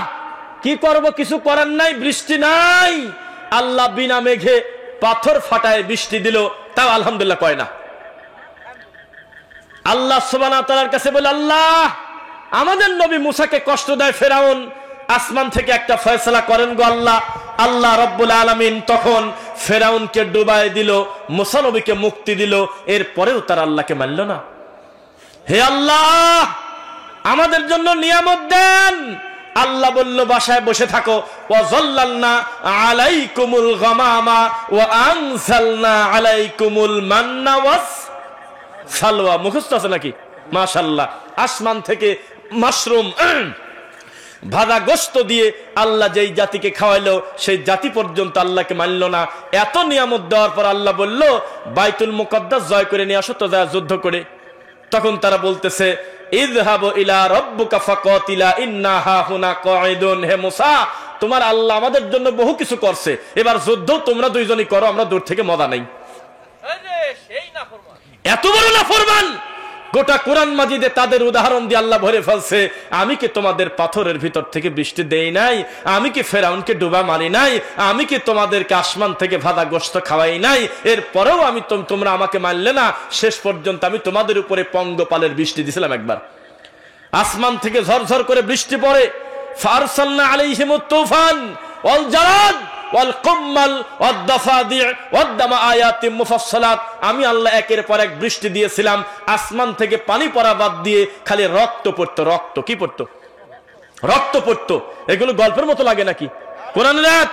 কি করব, কিছু করার নাই, বৃষ্টি নাই। আল্লাহ বিনা মেঘে পাথর ফাটায় বৃষ্টি দিল, তাও আলহামদুলিল্লাহ কয় না। আল্লাহ সুবহানাহু ওয়া তাআলার কাছে বলে, আল্লাহ আমাদের নবী মুসাকে কষ্ট দেয় ফেরাউন, আসমান থেকে একটা ফয়সালা করেন গো আল্লাহ। আল্লাহ রব্বুল আলামিন তখন ফেরাউনকে ডুবাই দিল, মুসা নবীকে মুক্তি দিল। এরপরেও তারা আল্লাহকে মানল না। হে আল্লাহ আমাদের জন্য নিয়ামত দেন। আল্লাহ বলল, বাসায় বসে থাকো। ওয়াযাল্লালনা আলাইকুমুল গামামা ওয়া আনজালনা আলাইকুমুল মান্না ওয়াস সালওয়া। মুখস্থ আছে নাকি? মাশাআল্লাহ। আসমান থেকে মাশরুম ভাজা গোশত দিয়ে আল্লাহ যেই জাতিকে খাওয়াইলো, সেই জাতি পর্যন্ত আল্লাহকে মানল না। এত নিয়ামত দেওয়ার পর আল্লাহ বলল, বাইতুল মুকদ্দাস জয় করে নিয়ে আসো তো, যা যুদ্ধ করে। তখন তারা বলতেছে, ইযহাবু ইলা রাব্বিকা ফাকাতিলা ইন্না হাহুনা কাঈদুন। হে মুসা, তোমার আল্লাহ আমাদের জন্য বহু কিছু করছে, এবার যুদ্ধ তোমরা দুইজনই করো, আমরা দূর থেকে মজা নেই। এত বড় নাফরমান, গোটা কোরআন মাজিদে তাদের উদাহরণ দিয়ে আল্লাহ ভরে ফেলছে। আমি কি তোমাদের পাথরের ভিতর থেকে বৃষ্টি দেই নাই? আমি কি ফেরাউনকে ডুবা মারি নাই? আমি কি তোমাদেরকে আসমান থেকে ভাদা গোশত খাওয়াই নাই? এরপরেও আমি তোমরা আমাকে মানলে না। শেষ পর্যন্ত আমি তোমাদের উপরে পঙ্গপালের বৃষ্টি দিছিলাম। একবার আসমান থেকে ঝরঝর করে বৃষ্টি পড়ে। ফারসালনা আলাইহিমুত তুফান ওয়াল জারাদ ওয়াল কুম্মাল ওয়াদ দাফাদি' ওয়াদ দামা আয়াতিম মুফাসসালাত। আমি আল্লাহ একের পর এক বৃষ্টি দিয়েছিলাম। আসমান থেকে পানি পড়া বাদ দিয়ে খালি রক্ত পড়তো। রক্ত কি পড়তো? রক্ত পড়তো। এগুলো গল্পের মতো লাগে নাকি? কোরআনের আয়াত।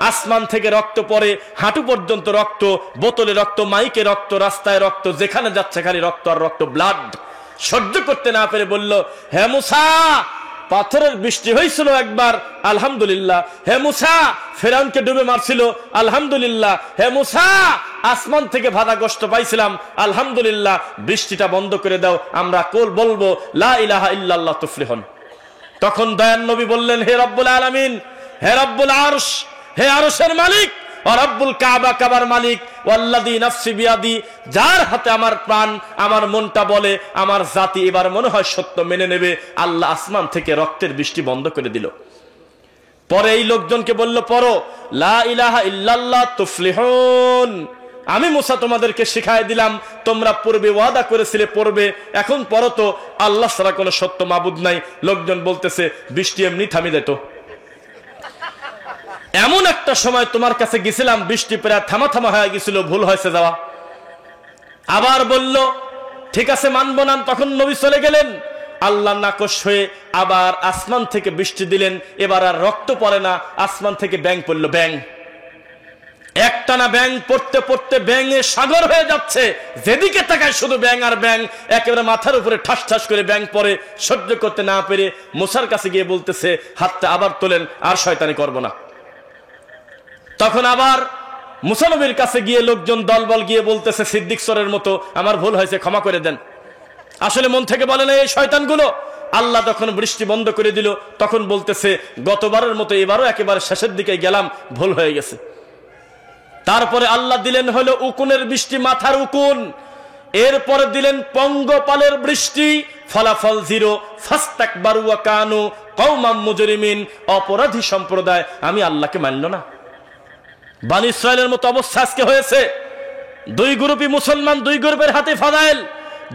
আসমান থেকে রক্ত পড়ে, হাঁটু পর্যন্ত রক্ত, বোতলে রক্ত, মাইকে রক্ত, রাস্তায় রক্ত, যেখানে যাচ্ছে খালি রক্ত আর রক্ত, ব্লাড। সহ্য করতে না পেরে বলল, হে মুসা, পাথরের বৃষ্টি হয়েছিল একবার, আলহামদুলিল্লাহ। হে মুসা, ফেরাউনকে ডুবে মারছিল, আলহামদুলিল্লাহ। হে মুসা, আসমান থেকে ভাদা গোশত পাইছিলাম, আলহামদুলিল্লাহ। বৃষ্টিটা বন্ধ করে দাও, আমরা কোল বলবো লা ইলাহা ইল্লাল্লাহ তুফলিহুন। তখন দয়ান নবী বললেন, হে রব্বুল আলামিন, হে রব্বুল আরশ, হে আরশের মালিক, ও রব্বুল কাবা, কাবার মালিক, ওয়াল্লাযী নাফসি বিয়াদি, যার হাতে আমার প্রাণ, আমার মনটা বলে আমার জাতি এবার মনে হয় সত্য মেনে নেবে। আল্লাহ আসমান থেকে রক্তের বৃষ্টি বন্ধ করে দিল। পরে এই লোকজনকে বলল, পড়ো লা ইলাহা ইল্লাল্লাহ তুফলিহুন। আমি মুসা তোমাদেরকে শিখাই দিলাম, তোমরা পূর্বে ওয়াদা করেছিলে পড়বে, এখন পড়ো তো, আল্লাহ ছাড়া কোনো সত্য মাবুদ নাই। লোকজন বলতেছে, বৃষ্টি এমনি থামি দিত। এমন একটা সময় তোমার কাছে গেছিলাম, বৃষ্টি প্রায় থামা থামা হয়ে গেছিল, ভুল হয়েছে যাওয়া। আবার বলল, ঠিক আছে মানবো না। তখন নবী চলে গেলেন। আল্লাহ নাকশ হয়ে আবার আসমান থেকে বৃষ্টি দিলেন। এবার আর রক্ত পড়ে না, আসমান থেকে ব্যাঙ পড়লো। ব্যাঙ একটানা ব্যাঙ পড়তে পড়তে ব্যাঙে সাগর হয়ে যাচ্ছে, যেদিকে তাকায় শুধু ব্যাঙ আর ব্যাঙ। একেবারে মাথার উপরে ঠাস ঠাস করে ব্যাঙ পড়ে। সহ্য করতে না পেরে মুসার কাছে গিয়ে বলতেছে, হাতটা আবার তোলেন, আর শয়তানি করব না। তখন আবার মুসা নবীর কাছে গিয়ে লোকজন দলবল গিয়ে বলতেছে, সিদ্দিক সরের মতো, আমার ভুল হয়েছে, ক্ষমা করে দেন। আসলে মন থেকে বলে না এই শয়তানগুলো। আল্লাহ তখন বৃষ্টি বন্ধ করে দিল। তখন বলতেছে, গতবারের মতো এবারও একেবারে শেষের দিকে গেলাম, ভুল হয়ে গেছে। তারপরে আল্লাহ দিলেন হলো উকুনের বৃষ্টি, মাথার উকুন। এরপরে দিলেন পঙ্গপালের বৃষ্টি, ফলাফল জিরো। ফাস্তাকবারু ওয়া কানু কওমান মুজরিমিন। অপরাধী সম্প্রদায় আমি আল্লাহকে মানল না। বনী ইসরাইলের মতো অবস্থা আজকে হয়েছে। দুই গ্রুপই মুসলমান, দুই গ্রুপের হাতে ফাদাইল,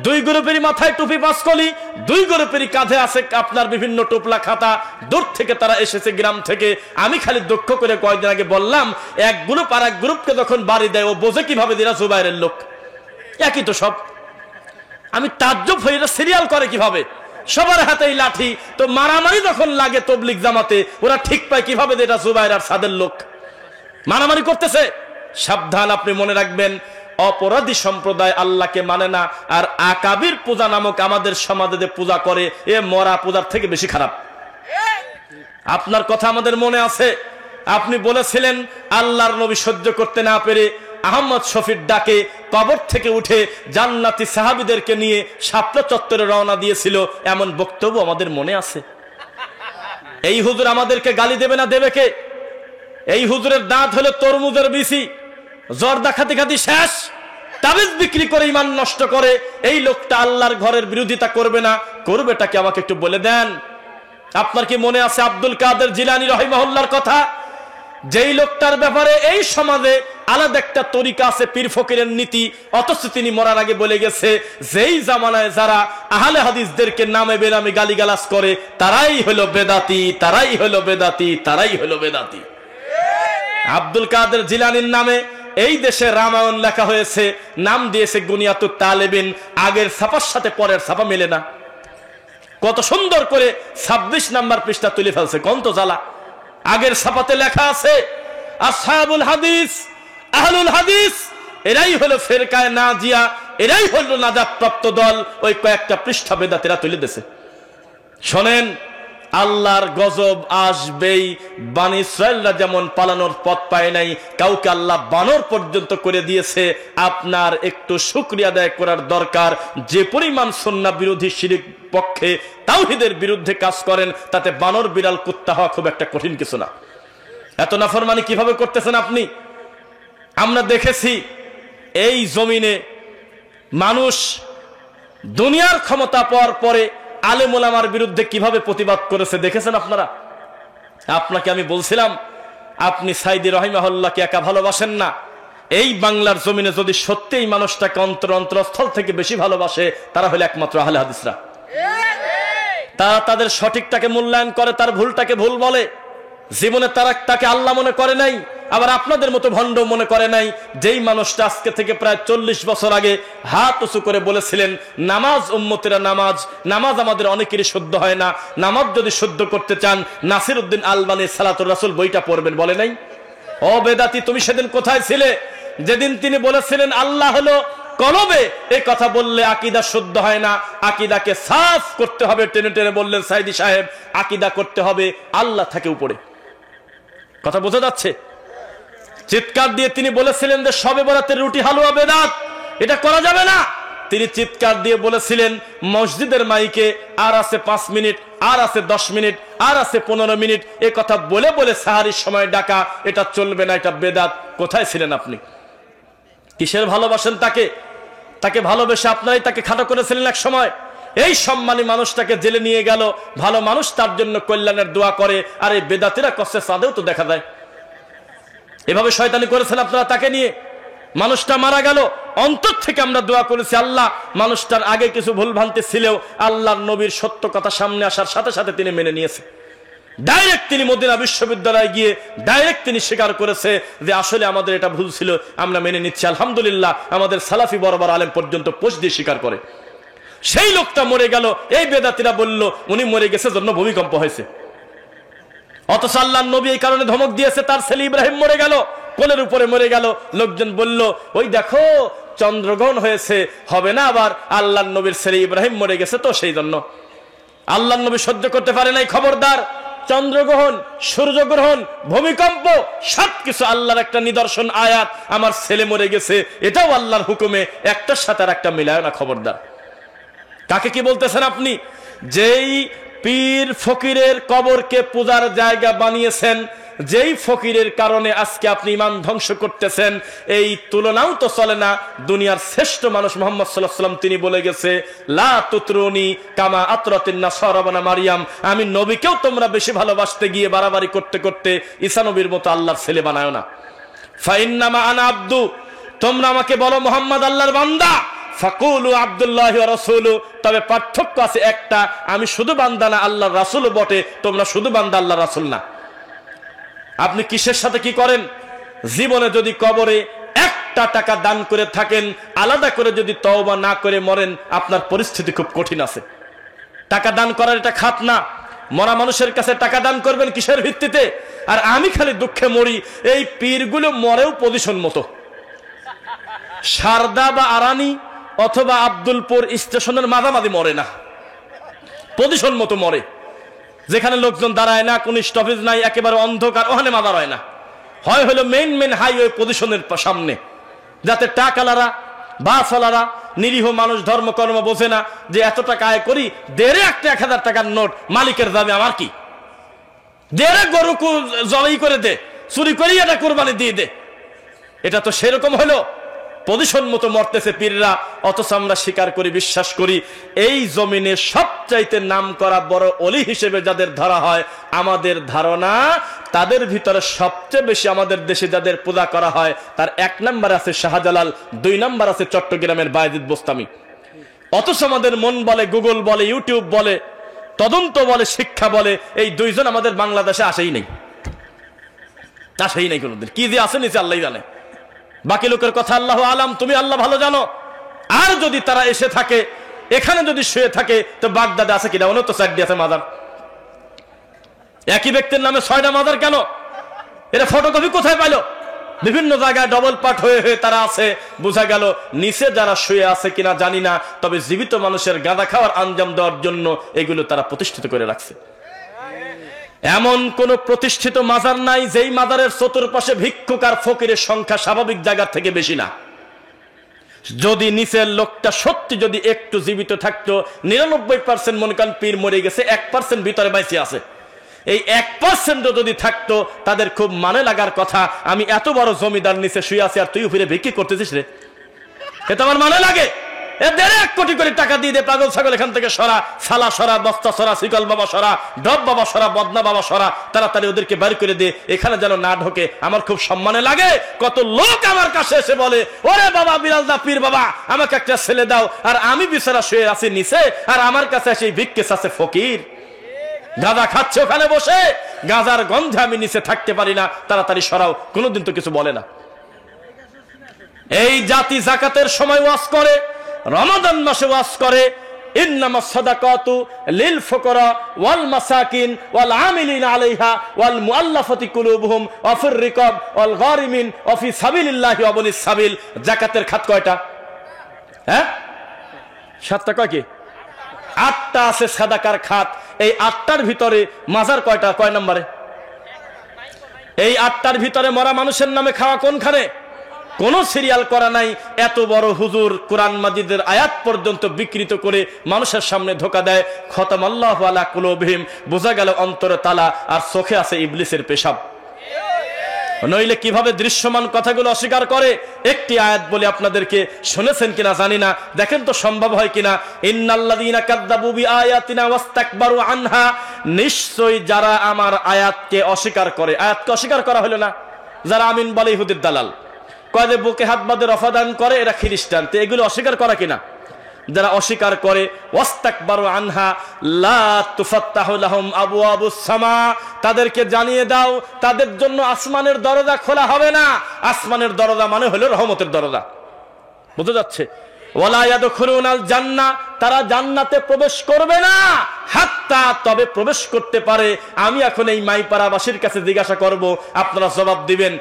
দুই গ্রুপেরই মাথায় টুপি পাঁচকলি, দুই গ্রুপেরই কাঁধে আছে আপনার বিভিন্ন টোপলা খাতা। দূর থেকে তারা এসেছে, গ্রাম থেকে। আমি খালি দুঃখ করে কয়েকদিন আগে বললাম, এক গ্রুপ আর এক গ্রুপকে যখন বাড়ি দেয়, ও বোঝে কিভাবে দিরা জুবাইরের লোক একই তো সব। আমি তাজ্জব হয়ে, এটা সিরিয়াল করে কিভাবে? সবার হাতেই লাঠি, তো মারামারি যখন লাগে তবলিগ জামাতে, ওরা ঠিক পায় কিভাবে এটা জুবাইর আর সাদের লোক মারামারি করতেছে। সাবধান, আপনি মনে রাখবেন, অপরাধী সম্প্রদায় আল্লাহকে মানে না। আর আকাবির পূজা নামক আমাদের সমাজে পূজা করে, এ মরা পূজার থেকে বেশি খারাপ। আপনার কথা আমাদের মনে আছে, আপনি বলেছিলেন আল্লাহর নবী সহ্য করতে না পেরে আহমদ শফির ডাকে কবর থেকে উঠে জান্নাতি সাহাবীদেরকে নিয়ে শাপলা চত্বরে রওনা দিয়েছিল। এমন বক্তব্য আমাদের মনে আছে। এই হুজুর আমাদেরকে গালি দেবে না, দেবে কে? এই হুজুরের দাঁত হলো তরমুজের বিসি, জর্দা খাতি খাতি শেষ, তাবিজ বিক্রি করে ইমান নষ্ট করে। এই লোকটা আল্লাহর ঘরের বিরোধিতা করবে না, করবেটা কি আমাকে একটু বলে দেন। আপনার কি মনে আছে আব্দুল কাদের জিলানী রাহিমাহুল্লাহর কথা? যেই লোকটার ব্যাপারে এই সমাজে আলাদা একটা তরিকা আছে, পীর ফকিরের নীতি, অথচ তিনি মরার আগে বলে গেছে, যেই জামানায় যারা আহলে হাদিসদেরকে নামে বেনামে গালিগালাজ করে, তারাই হলো বেদাতি, তারাই হলো বেদাতি, তারাই হলো বেদাতি। আব্দুল কাদের জিলানীর নামে এই দেশে রামায়ণ লেখা হয়েছে, নাম দিয়েছে গুনিয়াতুত তালেবিন। আগের ছাপার সাথে পরের ছাপা মেলে না। কত সুন্দর করে 26 নাম্বার পৃষ্ঠা তুলে ফেলছে, কত জ্বালা। আগের ছাপাতে লেখা আছে আসহাবুল হাদিস, আহলুল হাদিস, এরাই হলো ফেরকায়ে নাজিয়া, এরাই হলো নাজাত প্রাপ্ত দল। ওই কয়েকটা পৃষ্ঠা বেদাতেরা তুলে দিয়েছে। শোনেন, আল্লাহর গজব আসবেই। বনী ইসরাইলরা যেমন পালানোর পথ পায় নাই, কাউকে আল্লাহ বানর পর্যন্ত করে দিয়েছে। আপনার একটু শুকরিয়া আদায় করার দরকার। যে পরিমাণ সুন্নাহ বিরোধী, শিরক পক্ষে, তাওহীদের বিরুদ্ধে কাজ করেন, তাতে বানর বিড়াল কুত্তা হওয়া খুব একটা কঠিন কিছু না। এত নাফরমানি কিভাবে করতেছেন আপনি? আমরা দেখেছি এই জমিনে মানুষ দুনিয়ার ক্ষমতা পাওয়ার পরে আলেম ওলামার বিরুদ্ধে কিভাবে প্রতিবাদ করেছে দেখেছেন আপনারা। আপনাকে আমি বলছিলাম আপনি সাইদি রহিমাহুল্লাহকে একা ভালোবাসেন না, এই বাংলার জমিনে যদি সত্যি এই মানুষটাকে অন্তরস্থল থেকে বেশি ভালোবাসে তারা হলো একমাত্র আহলে হাদিসরা। তারা তাদের সঠিকটাকে মূল্যায়ন করে, তার ভুলটাকে ভুল বলে। জীবনে তারা তাকে আল্লাহ মনে করে নাই, আবার আপনাদের মতো ভণ্ড মনে করে নাই। যেই মানুষটা আজকে থেকে প্রায় 40 বছর আগে হাত উঁচু করে বলেছিলেন নামাজ উম্মতেরা নামাজ, নামাজ আমাদের অনেকেরই শুদ্ধ হয় না, নামাজ যদি শুদ্ধ করতে চান নাসির উদ্দিন আলবানী সালাতুর রাসূল বইটা পড়বেন, বলে নাই? ও বেদাতি, তুমি সেদিন কোথায় ছিলে যেদিন তিনি বলেছিলেন আল্লাহ হলো কলবে? এই কথা বললে আকীদা শুদ্ধ হয় না, আকীদাকে সাফ করতে হবে। টেনে টেনে বললেন সাইদি সাহেব আকীদা করতে হবে আল্লাহ থাকে উপরে। কথা বোঝা যাচ্ছে? চিৎকার দিয়ে তিনি বলেছিলেন যে শবে বরাতের রুটি হালুয়া বেদাত, এটা করা যাবে না। তিনি চিৎকার দিয়ে বলেছিলেন মসজিদের মাইকে আর আছে 5 মিনিট, আর আছে 10 মিনিট, আর আছে 15 মিনিট, এ কথা বলে বলে সাহারির সময় ডাকা, এটা চলবে না, এটা বেদাত। কোথায় ছিলেন আপনি? কিসের ভালোবাসেন তাকে? তাকে ভালোবেসে আপনারাই তাকে খাটো করেছিলেন এক সময়। এই সম্মানী মানুষটাকে জেলে নিয়ে গেল, ভালো মানুষ তার জন্য কল্যাণের দোয়া করে, আর এই বেদাতিরা কষ্টে সাদেও তো দেখা যায়। এভাবে শয়তানি করেছেন আপনারা তাকে নিয়ে। মানুষটা মারা গেল, অন্তর থেকে আমরা দোয়া করেছি আল্লাহ মানুষটার আগে কিছু ভুলভ্রান্তি ছিলেও আল্লাহর নবীর সত্য কথা সামনে আসার সাথে সাথে তিনি মেনে নিয়েছে। ডাইরেক্ট তিনি মদিনা বিশ্ববিদ্যালয়ে গিয়ে ডাইরেক্ট তিনি স্বীকার করেছে যে আসলে আমাদের এটা ভুল ছিল, আমরা মেনে নিচ্ছি। আলহামদুলিল্লাহ, আমাদের সালাফি বড় বড় আলেম পর্যন্ত পোস্ট দিয়ে স্বীকার করে। সেই লোকটা মরে গেল, এই বেদাতিরা বলল উনি মরে গেছে জন্য ভূমিকম্প হয়েছে। অথচ আল্লাহর নবী এই কারণে ধমক দিয়েছে, তার ছেলে ইব্রাহিম মরে গেল, কোলের উপরে মরে গেল। লোকজন বলল ওই দেখো চন্দ্রগ্রহণ হয়েছে, হবে না আবার, আল্লাহর নবীর ছেলে ইব্রাহিম মরে গেছে তো সেই জন্য। আল্লাহর নবী সহ্য করতে পারে নাই। খবরদার, চন্দ্রগ্রহণ, সূর্যগ্রহণ, ভূমিকম্প সবকিছু আল্লাহর একটা নিদর্শন, আয়াত। আমার ছেলে মরে গেছে এটাও আল্লাহর হুকুমে, একটার সাথে আর একটা মিলায় না। খবরদার। কাকে কি বলতেছেন আপনি? যেই পীর ফকিরের কবরকে পূজার জায়গা বানিয়েছেন, যেই ফকিরের কারণে আজকে আপনি ইমান ধ্বংস করতেছেন, এই তুলনাও তো চলে না। দুনিয়ার শ্রেষ্ঠ মানুষ মুহাম্মদ সাল্লাল্লাহু আলাইহি ওয়াসাল্লাম তিনি বলে গেছে লা তুতরুনি কামা আতরাতিন নাসারা বানা মারইয়াম, আমি নবীকেও তোমরা বেশি ভালোবাসতে গিয়ে বাড়াবাড়ি করতে করতে ঈসা নবীর মতো আল্লাহর ছেলে বানায়ো না। ফা ইন্নামা আনা আব্দু, তোমরা আমাকে বলো মুহাম্মদ আল্লাহর বান্দা, ফাকুলু আব্দুল্লাহি ওয়া রাসূলু, তবে পার্থক্য আছে একটা, আমি শুধু বান্দা না আল্লাহর রাসূল বটে, তোমরা শুধু বান্দা আল্লাহর রাসূল না। আপনি কিসের সাথে কি করেন? জীবনে যদি কবরে 1 টাকা দান করে থাকেন, আলাদা করে যদি তওবা না করে মরেন, আপনার পরিস্থিতি খুব কঠিন আছে। টাকা দান করার এটা খাত না। মরা মানুষের কাছে টাকা দান করবেন কিসের ভিত্তিতে? আর আমি খালি দুঃখে মরি, এই পীরগুলো মরেও পজিশন মতো। সারদা বা আরানি অথবা আব্দুলপুর স্টেশনের মাঝামাঝি মরে না, পজিশন মতো মরে, যেখানে লোকজন দাঁড়ায় না, কোন স্টপেজ নাই, একেবারে অন্ধকার, ওখানে মাদার হয় না। হয় হলো মেইন হাইওয়ে পজিশনের সামনে, যাতে টাকালারা বাসওয়ালারা নিরীহ মানুষ ধর্মকর্ম বোঝে না যে এত টাকা আয় করি, দেড়ে একটা 1000 টাকার নোট মালিকের দাবি আমার কি, দেড়ে গরু জবাই করে দে, চুরি করি এটা কোরবানি দিয়ে দে। এটা তো সেরকম হলো, পজিশন মতো মরতেছে পীররা। অথচ আমরা স্বীকার করি, বিশ্বাস করি, এই জমিনে সবচাইতে নাম করা বড় অলি হিসেবে যাদের ধরা হয়, আমাদের ধারণা তাদের ভিতরে সবচেয়ে বেশি আমাদের দেশে যাদের পূজা করা হয় তার 1 নম্বর আছে শাহজালাল, 2 নম্বর আছে চট্টগ্রামের বায়েজিদ বোস্তামি। অথচ আমাদের মন বলে, গুগল বলে, ইউটিউব বলে, তদন্ত বলে, শিক্ষা বলে, এই 2 জন আমাদের বাংলাদেশে আসেই নেই, আসেই নেই কোনোদিন। কি যে আসে নিচে আল্লাহ জানে, বাকি লোকের কথা আল্লাহ আলাম, তুমি আল্লাহ ভালো জানো। আর যদি তারা এসে থাকে, এখানে যদি শুয়ে থাকে, তো বাগদাদে আছে কিনা? ওনার তো 4টি আছে মাজার। একই ব্যক্তির নামে 6টা মাজার কেন? এরা ফটোকপি কোথায় পাইলো? বিভিন্ন জায়গায় ডবল পার্ট হয়ে হয়ে তারা আছে। বোঝা গেল নিচে যারা শুয়ে আছে কিনা জানি না, তবে জীবিত মানুষের গাঁদা খাওয়ার আঞ্জাম দেওয়ার জন্য এগুলো তারা প্রতিষ্ঠিত করে রাখছে। এমন কোন প্রতিষ্ঠিত মাজার নাই যেই মাজারের চতুর্পাশে ভিক্ষুক আর ফকিরের সংখ্যা স্বাভাবিক জায়গা থেকে বেশি না। যদি নিচের লোকটা সত্যি যদি একটু জীবিত থাকতো, 99% মনে করেন পীর মরে গেছে, 1% ভিতরে বাইসে আছে, এই 1% যদি থাকতো তাদের খুব মানে লাগার কথা, আমি এত বড় জমিদার নিচে শুয়ে আছি আর তুই উপরে বিক্রি করতেছিস রে, এটা আমার মানে লাগে। 1.5 কোটি করে টাকা দিয়ে দে, পাগল ছাগল এখান থেকে সরা, সালা সরা, বস্তা সরা, শিকল বাবা সরা, ডব বাবা সরা, বদনা বাবা সরা, তাড়াতাড়ি ওদেরকে বের করে দে, এখানে যেন না ঢোকে। আমার খুব সম্মানে লাগে, কত লোক আমার কাছে এসে বলে, ওরে বাবা বিলাল দা পীর বাবা, আমাকে একটা ছেলে দাও, আর আমি বিছানা শুয়ে আছি নিচে, আর আমার কাছে এসে ভিক্ষেস আছে ফকির, গাঁজা খাচ্ছে ওখানে বসে, গাঁজার গন্ধে আমি নিচে থাকতে পারি না, তাড়াতাড়ি সরাও। কোনোদিন তো কিছু বলে না। এই জাতি যাকাতের সময় ওয়াজ করে, রমাদান মাসে ওয়াজ করে, ইন্নামাস সাদাকাতু লিল ফুকারা ওয়াল মাসাকিন ওয়াল আমিলিনা আলাইহা ওয়াল মুআল্লাফাতি কুলুবুহুম ওয়া ফির রিকাব ওয়াল গারিমিন ওয়া ফি সাবিলিল্লাহি ওয়া বনিস সাবিল। যাকাতের খাত কয়টা? হ্যাঁ, 7টা কয় কি? 8টা আছে সাদাকার খাত। এই 8টার ভিতরে মাজার কয়টা, কয় নম্বরে? এই 8টার ভিতরে মরা মানুষের নামে খাওয়া কোনখানে? কোন সিরিয়াল করা নাই। এত বড় হুজুর কোরআন মাজিদের আয়াত পর্যন্ত বিকৃত করে মানুষের সামনে ধোকা দেয়। খতামাল্লাহু আলা কুলুবিহিম, বোঝা গেল অন্তরে তালা আর চোখে আছে ইবলিসের পেশাব। নইলে কিভাবে দৃশ্যমান কথাগুলো অস্বীকার করে? একটি আয়াত বলে আপনাদেরকে, শুনেছেন কিনা জানি না, দেখেন তো সম্ভব হয় কিনা। ইন্নাল্লাযীনা কাযযাবু বিআয়াতিনা ওয়াস্তাকবারু আনহা, নিশ্চয়ই যারা আমার আয়াতকে অস্বীকার করে। আয়াতকে অস্বীকার করা হলো না, যারা আমিন বলে ইহুদির দালাল, কয়ে বুকে হাত বাঁধে রফাদান করে, এরা খ্রিস্টান। তো এগুলো অস্বীকার করা কিনা? যারা অস্বীকার করে, ওয়াস্তাকবারু আনহা লা তুফাত্তাহু লাহুম আবওয়াবুস সামা, তাদেরকে জানিয়ে দাও তাদের জন্য আসমানের দরজা খোলা হবে না। আসমানের দরজা মানে হলো রহমতের দরজা, বুঝা যাচ্ছে? ওয়ালা ইয়াদখুলুনাল জান্নাহ, তারা জান্নাতে প্রবেশ করবে না। হাত্তা, তবে প্রবেশ করতে পারে। আমি এখন এই মাইপাড়াবাসীর কাছে জিজ্ঞাসা করব, আপনারা জবাব দিবেন।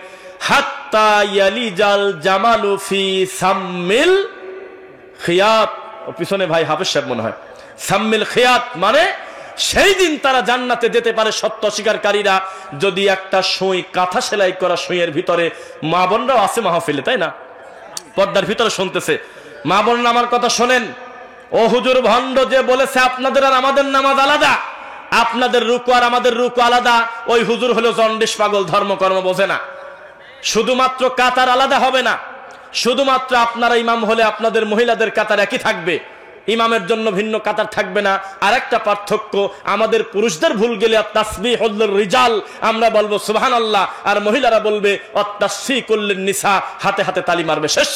হাত্তা ইয়ালিজাল জামালু ফি সাম্মিল খিয়াত, ও পিছনে ভাই হাফেজ সাহেব মনে হয়। সাম্মিল খিয়াত মানে সেই দিন তারা জান্নাতে যেতে পারে সত্য স্বীকারীরা যদি একটা সুই, কাঁথা সেলাই করা সুইয়ের ভিতরে, মা বোনরাও আছে মাহফিলে, তাই না? পর্দার ভিতরে শুনতেছে, মা বোনরা আমার কথা শোনেন। ও হুজুর ভণ্ড যে বলেছে আপনাদের আর আমাদের নামাজ আলাদা, আপনাদের রুকু আর আমাদের রুকু আলাদা, ওই হুজুর হলো জন্ডিস পাগল, ধর্মকর্ম বোঝে না। শুধুমাত্র কাতার আলাদা হবে না, শুধুমাত্র আপনারা ইমাম হলে আপনাদের মহিলাদের কাতার একই থাকবে, ইমামের জন্য ভিন্ন কাতার থাকবে না। আর একটা পার্থক্য, আমাদের পুরুষদের ভুল গেলে তাসবিহুল রিজাল, আমরা বলবো সুবহানাল্লাহ, আর মহিলারা বলবে তাসফিকুল নিসা, হাতে হাতে তালি মারবে। শেষ।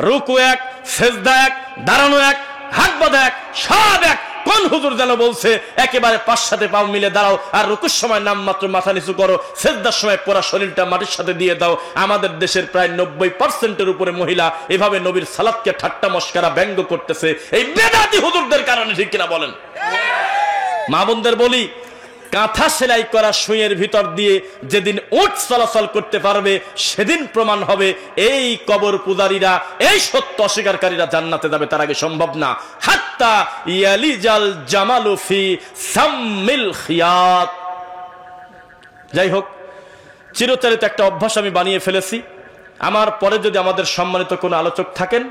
রুকু এক, সেজদা এক, দাঁড়ানো এক, হাত বাঁধা এক, সব এক। কোন হুজুর যেন বলছে একেবারে 5 সাথে পাও মিলে দাঁড়াও, আর রুকুর সময় নাম মাত্র মাথা নিচু করো, সেজদার সময় পুরো শরীরটা মাটির সাথে দিয়ে দাও। আমাদের দেশের প্রায় 90%-এর উপরে মহিলা এভাবে নবীর সালাতকে ঠাট্টা মশকরা ব্যঙ্গ করতেছে এই বেদাতি হুজুরদের কারণে, ঠিক কিনা বলেন? মা বোনদের বলি, কাঁথা সেলাই করা সুইয়ের ভিতর দিয়ে যেদিন উট চলাচল করতে পারবে, সেদিন প্রমাণ হবে এই কবর পূজারীরা, এই সত্য অস্বীকারীরা জান্নাতে যাবে, তার আগে সম্ভব না। হাত্তা ইয়ালিজাল জামালু ফি সাম্মিল খিয়াত। যাই হোক, চিরচরিত একটা অভ্যাস আমি বানিয়ে ফেলেছি। আমার পরে যদি আমাদের সম্মানিত কোনো আলোচক থাকেন,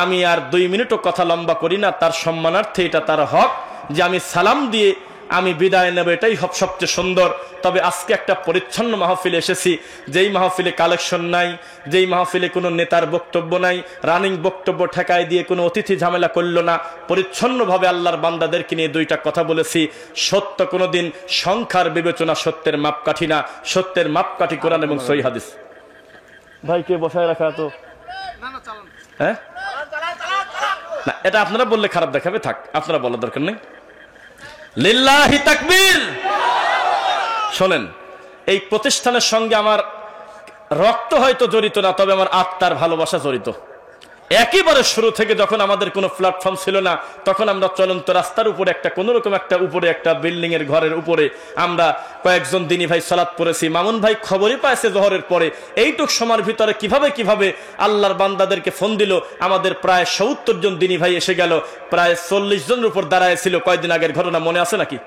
আমি আর 2 মিনিটও কথা লম্বা করি না, তার সম্মানার্থে এটা তার হক যে আমি সালাম দিয়ে আমি বিদায় নেব, এটাই সবচেয়ে সুন্দর। তবে আজকে একটা পরিচ্ছন্ন মাহফিলে এসেছি, যেই মাহফিলে কালেকশন নাই, যেই মাহফিলে কোনো নেতার বক্তব্য নাই, রানিং বক্তব্য ঠেকায় দিয়ে কোনো অতিথি ঝামেলা করলো না, পরিচ্ছন্নভাবে আল্লাহর বান্দাদেরকে নিয়ে 2টা কথা বলেছি। সত্য কোনোদিন সংখ্যার বিবেচনা সত্যের মাপকাঠি না, সত্যের মাপকাঠি কোরআন এবং সহিহ হাদিস। ভাই কে বসায় রাখা তো, হ্যাঁ না, এটা আপনারা বললে খারাপ দেখাবে, থাক, আপনারা বলার দরকার নেই। লিল্লাহি তাকবীর। শোনেন, এই প্রতিষ্ঠানের সঙ্গে আমার রক্ত হয়তো জড়িত না, তবে আমার আত্মার ভালোবাসা জড়িত। একেবারে শুরু থেকে যখন আমাদের কোনো প্ল্যাটফর্ম ছিল না, তখন আমরা চলন্ত রাস্তার উপরে একটা কোনোরকম একটা উপরে একটা বিল্ডিং এর ঘরের উপরে আমরা কয়েকজন দিনী ভাই সালাত পড়েছি। মামুন ভাই খবরই পাইছে জোহরের পরে, এইটুক সময়ের ভিতরে কিভাবে আল্লাহর বান্দাদেরকে ফোন দিল। আমাদের প্রায় 70 জন দিনী ভাই এসে গেল, প্রায় 40 জনের উপর দাঁড়ায় ছিল। কয়েকদিন আগের ঘটনা মনে আছে নাকি?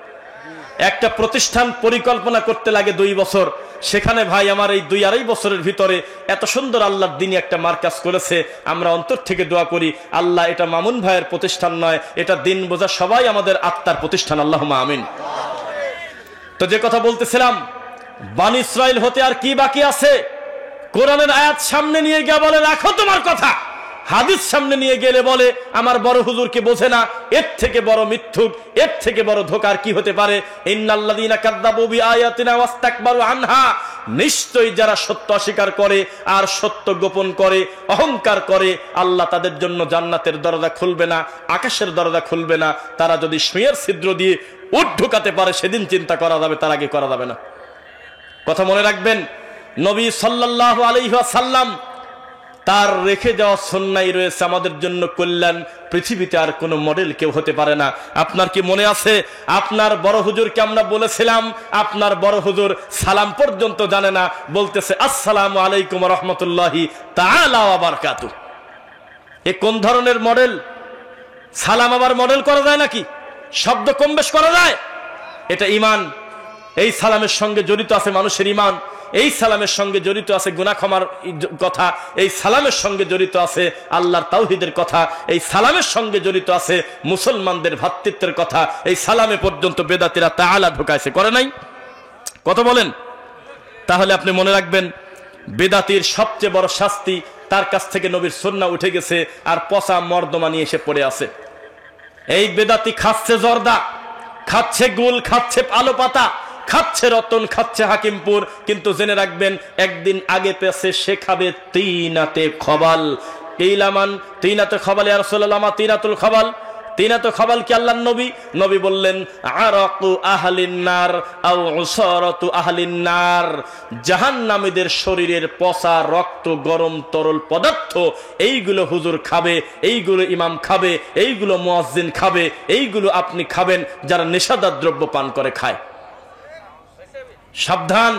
একটা প্রতিষ্ঠান পরিকল্পনা করতে লাগে 2 বছর, সেখানে ভাই আমার এই 2-2.5 বছরের ভিতরে এত সুন্দর আল্লাহর দ্বীনে একটা মার্কাজ করেছে। আমরা অন্তর থেকে দোয়া করি, আল্লাহ এটা মামুন ভাইয়ের প্রতিষ্ঠান নয়, এটা দিন বোঝা সবাই আমাদের আত্মার প্রতিষ্ঠান, আল্লাহুম্মা আমিন। তো যে কথা বলতেছিলাম, বনী ইসরাইল হতে আর কি বাকি আছে? কোরআনের আয়াত সামনে নিয়ে গিয়ে বলে রাখো তোমার কথা, হাদিস সামনে নিয়ে গেলে বলে আমার বড় হুজুরকে বোঝে না। এর থেকে বড় মিথ্যুক, এর থেকে বড় ধোঁকার কি হতে পারে? ইন্নাল্লাযীনা কাযযাবু বিআয়াতিনা ওয়াস্তাকবারু আনহা, নিশ্চয়ই যারা সত্য অস্বীকার করে আর সত্য গোপন করে, অহংকার করে, আল্লাহ তাদের জন্য জান্নাতের দরজা খুলবে না, আকাশের দরজা খুলবে না। তারা যদি সুঁয়ের ছিদ্র দিয়ে উট ঢুকাতে পারে সেদিন চিন্তা করা যাবে, তার আগে করা যাবে না। কথা মনে রাখবেন, নবী সাল্লাল্লাহু আলাইহি ওয়াসাল্লাম তার রেখে যাওয়া সুন্নাহই রয়েছে আমাদের জন্য কল্যাণ। পৃথিবীতে আর কোনো মডেল কেউ হতে পারে না। আপনার কি মনে আছে, আপনার বড় হুজুরকে আমরা বলেছিলাম, আপনার বড় হুজুর সালাম পর্যন্ত জানে না, বলতেছে আসসালামু আলাইকুম ওয়া রাহমাতুল্লাহি তাআলা ওয়া বারাকাতুহু। এ কোন ধরনের মডেল? সালাম আবার মডেল করা যায় নাকি? শব্দ কম বেশ করা যায়? এটা ঈমান। এই সালামের সঙ্গে জড়িত আছে মানুষের ঈমান, এই সালামের সঙ্গে জড়িত আছে গুনাহ ক্ষমার কথা, এই সালামের সঙ্গে জড়িত আছে আল্লাহর তাওহীদের কথা, এই সালামের সঙ্গে জড়িত আছে মুসলমানদের ভ্রাতৃত্বের কথা। এই সালামে পর্যন্ত বেদাতীরা তাআলা ঢুকাইছে, করে নাই? কত বলেন? তাহলে আপনি মনে রাখবেন, বেদাতীর সবচেয়ে বড় শাস্তি, তার কাছ থেকে নবীর সুন্নাহ উঠে গেছে আর পচা মর্দমা নিয়ে এসে পড়ে আছে। এই বেদাতি খাচ্ছে জর্দা, খাচ্ছে গুল, খাচ্ছে আলো পাতা, খাচ্ছে রতন, খাচ্ছে হাকিমপুর, কিন্তু জেনে রাখবেন একদিন আগে পেছে সে খাবে তিনাতে খবাল। ইলামান তিনাতে খবাল, ইয়া রাসূলুল্লাহ মা তিনাতুল খবাল? তিনাতে খবাল কি আল্লাহর নবী? নবী বললেন আরাকু আহলিন নার আও উসারাতু আহলিন নার, জাহান্নামীদের শরীরের পচা রক্ত, গরম তরল পদার্থ, এইগুলো হুজুর খাবে, এইগুলো ইমাম খাবে, এইগুলো মুয়াজ্জিন খাবে, এইগুলো আপনি খাবেন যারা নেশাদার দ্রব্য পান করে খায়। সাবধান,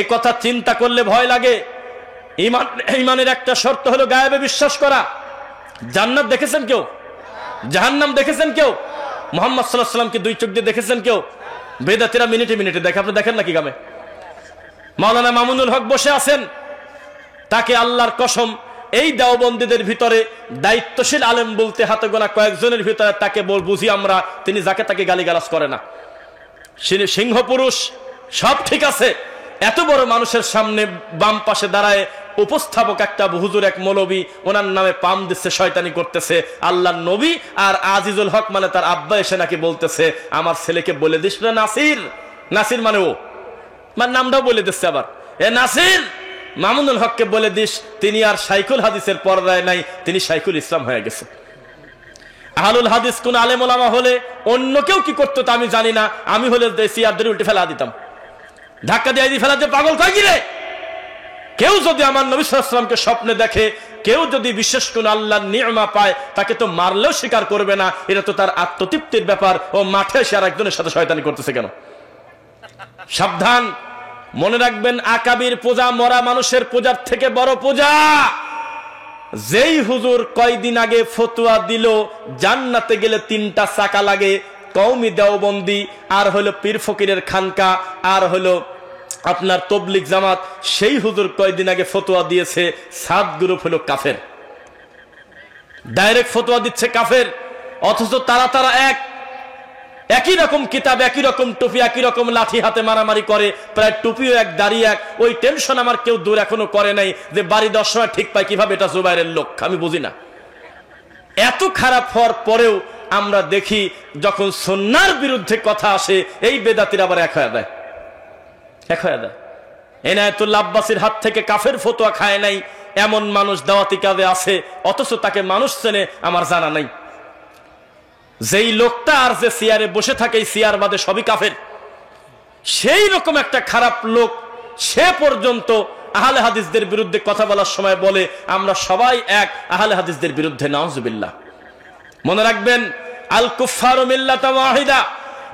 এ কথা চিন্তা করলে ভয় লাগে। ঈমানের একটা শর্ত হলো গায়েবে বিশ্বাস করা। জান্নাত দেখেছেন কেউ? জাহান্নাম দেখেছেন কেউ? মুহাম্মদ সাল্লাল্লাহু আলাইহি ওয়াসাল্লামকে দুই চোখ দিয়ে দেখেছেন কেউ? বেদাতীরা মিনিটে মিনিটে দেখে, আপনি দেখেন নাকি গ্রামে? মাওলানা মামুনুল হক বসে আছেন, তাকে আল্লাহর কসম এই দেওবন্দীদের ভিতরে দায়িত্বশীল আলেম বলতে হাতে গোনা কয়েকজনের ভিতরে তাকে বুঝি আমরা, তিনি যাকে তাকে গালিগালাজ করে না, সিংহ পুরুষ, সব ঠিক আছে। এত বড় মানুষের সামনে বাম পাশে দাঁড়ায় উপস্থাপক একটা হুজুর, এক মৌলবী, ওনার নামে পাম দিচ্ছে, শয়তানি করতেছে। আল্লাহর নবী আর আজিজুল হক মানে তার আব্বা এসে নাকি বলতেছে আমার ছেলেকে বলে দিস না নাসির। নাসির মানে ও, মানে নামটাও বলে দিচ্ছে আবার, এ নাসির মামুনুল হককে বলে দিস তিনি আর শাইখুল হাদিসের পর্দায় নাই, তিনি শাইখুল ইসলাম হয়ে গেছে। আহলুল হাদিস কোন আলেম ওলামা হলে অন্য কেউ কি করতো তা আমি জানি না, আমি হলে সিয়ারদের উল্টে ফেলা দিতাম, ধাক্কা দিয়ে ফেলাতে পাগল কয় গিরে। কেউ যদি আমার নবী সাল্লাল্লাহু আলাইহি ওয়াসাল্লামকে স্বপ্নে দেখে, কেউ যদি বিশেষ কোন আল্লাহর নিয়মা পায়, তাকে তো মারলেও স্বীকার করবে না, এটা তো তার আত্মতৃপ্তির ব্যাপার। ও মাঠে এসে আর একজনের সাথে শয়তানি করতেছে কেন? সাবধান, মনে রাখবেন আকাবির পূজা মরা মানুষের পূজার থেকে বড় পূজা। যেই হুজুর কয়দিন আগে ফতোয়া দিল জান্নাতে গেলে 3টা চাকা লাগে, কওমি দেওবন্দি, আর হলো পীর ফকিরের খানকা, আর হলো আপনার তবলিগ জামাত, সেই হুজুর কয়দিন আগে ফতোয়া দিয়েছে 7 গ্রুপ হলো কাফের। ডাইরেক্ট ফতোয়া দিচ্ছে কাফের, অথচ তারা একই রকম কিতাব, একই রকম টুপি, একই রকম লাঠি হাতে মারামারি করে, প্রায় টুপিও এক, দাড়ি এক। ওই টেনশন আমার কেউ দূর এখনো করে নাই যে বাড়ি 10 সময় ঠিক পায় কিভাবে এটা জুবাইরের লোক, আমি বুঝি না। এত খারাপ হওয়ার পরেও আমরা দেখি যখন সুন্নাহর বিরুদ্ধে কথা আসে, এই বেদাতিরা আবার এক হয়ে দেয়। এনায়েতুল্লাহ আব্বাসীর হাত থেকে কাফের ফতোয়া খায় নাই এমন মানুষ দাওয়াতি কাজে আছে, অথচ তাকে মানুষ চেনে আমার জানা নাই। যেই লোকটা আর যে চেয়ারে বসে থাকে, চেয়ার বাদে সবই কাফের, সেই রকম একটা খারাপ লোক, সে পর্যন্ত আহলে হাদিসদের বিরুদ্ধে কথা বলার সময় বলে আমরা সবাই এক, আহলে হাদিসদের বিরুদ্ধে নাউজুবিল্লাহ। মনে রাখবেন আল কুফফারু মিল্লাতুন ওয়াহিদা,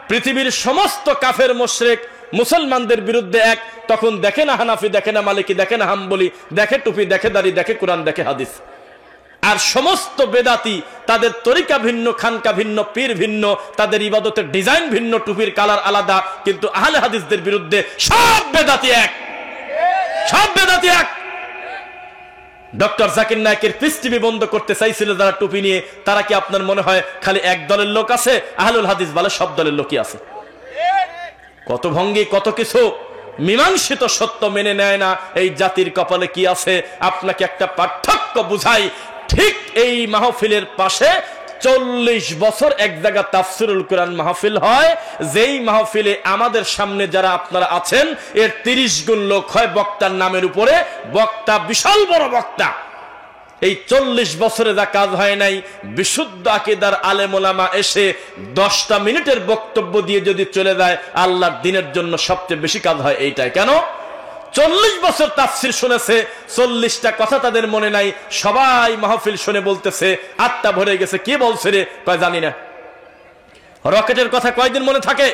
পৃথিবীর সমস্ত কাফের মুশরিক মুসলমানদের বিরুদ্ধে এক। তখন দেখে না হানাফি, দেখে না মালিকি, দেখে না হাম্বলি, দেখে টুপি, দেখে দাড়ি, দেখে কোরআন, দেখে হাদিস। আর সমস্ত বেদাতি তাদের তরিকা ভিন্ন, খানকা ভিন্ন, পীর ভিন্ন, তাদের ইবাদতের ডিজাইন ভিন্ন, টুপির কালার আলাদা, কিন্তু আহলে হাদিসদের বিরুদ্ধে সব বেদাতি এক, সব বেদাতি এক। ডক্টর জাকির নায়েকের পিস টিভি বন্ধ করতে চাইছিল যারা টুপি নিয়ে, তারা কি আপনার মনে হয় খালি এক দলের লোক আছে? আহলুল হাদিস বলে সব দলের লোকই আছে। কত ভঙ্গি, কত কিছু। মীমাংসিত সত্য মেনে নেয় না, এই জাতির কপালে কি আছে? আপনাকে একটা পার্থক্য বুঝাই। ঠিক এই মাহফিলের পাশে 40 বছর এক জায়গা তাফসিরুল কোরআন মাহফিল হয়, যেই মাহফিলে আমাদের সামনে যারা আপনারা আছেন এর 30 গুণ লোক হয় বক্তার নামের উপরে। বক্তা বিশাল বড় বক্তা। এই 40 বছরে যা কাজ হয় নাই, বিশুদ্ধ আকীদার আলেম ওলামা এসে 10টা মিনিটের বক্তব্য দিয়ে যদি চলে যায়, আল্লাহর দ্বীনের জন্য সবচেয়ে বেশি কাজ হয় এইটাই। কেন? 40 বছর তাফসির শুনেছে, 40টা কথা তাদের মনে নাই। সবাই মাহফিল শুনে বলতেছে আত্মা ভরে গেছে। কি বলছে রে? কয় জানি না। রকেটের কথা কয়দিন মনে থাকে?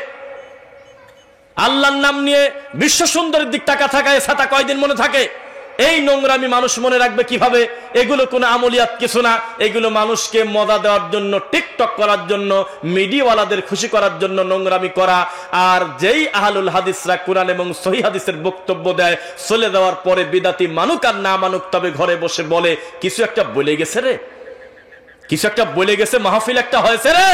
আল্লাহর নাম নিয়ে বিশ্ব সুন্দরের দিক টাকা থাকায় ছাতা কয়দিন মনে থাকে? এই নোংরামি মানুষ মনে রাখবে কিভাবে? এগুলো কোনো আমলিয়াত কিছু না, এগুলো মানুষকে মজা দেওয়ার জন্য, টিকটক করার জন্য, মিডিয়াওয়ালাদের খুশি করার জন্য নোংরামি করা। আর যেই আহলুল হাদিসরা কোরআন এবং সহিহ হাদিসের বক্তব্য দেয়, চলে যাওয়ার পরে বিদাতি মানুক আর না মানুক, তবে ঘরে বসে বলে কিছু একটা বলে গেছে রে, কিছু একটা বলে গেছে, মাহফিল একটা হয়েছে রে।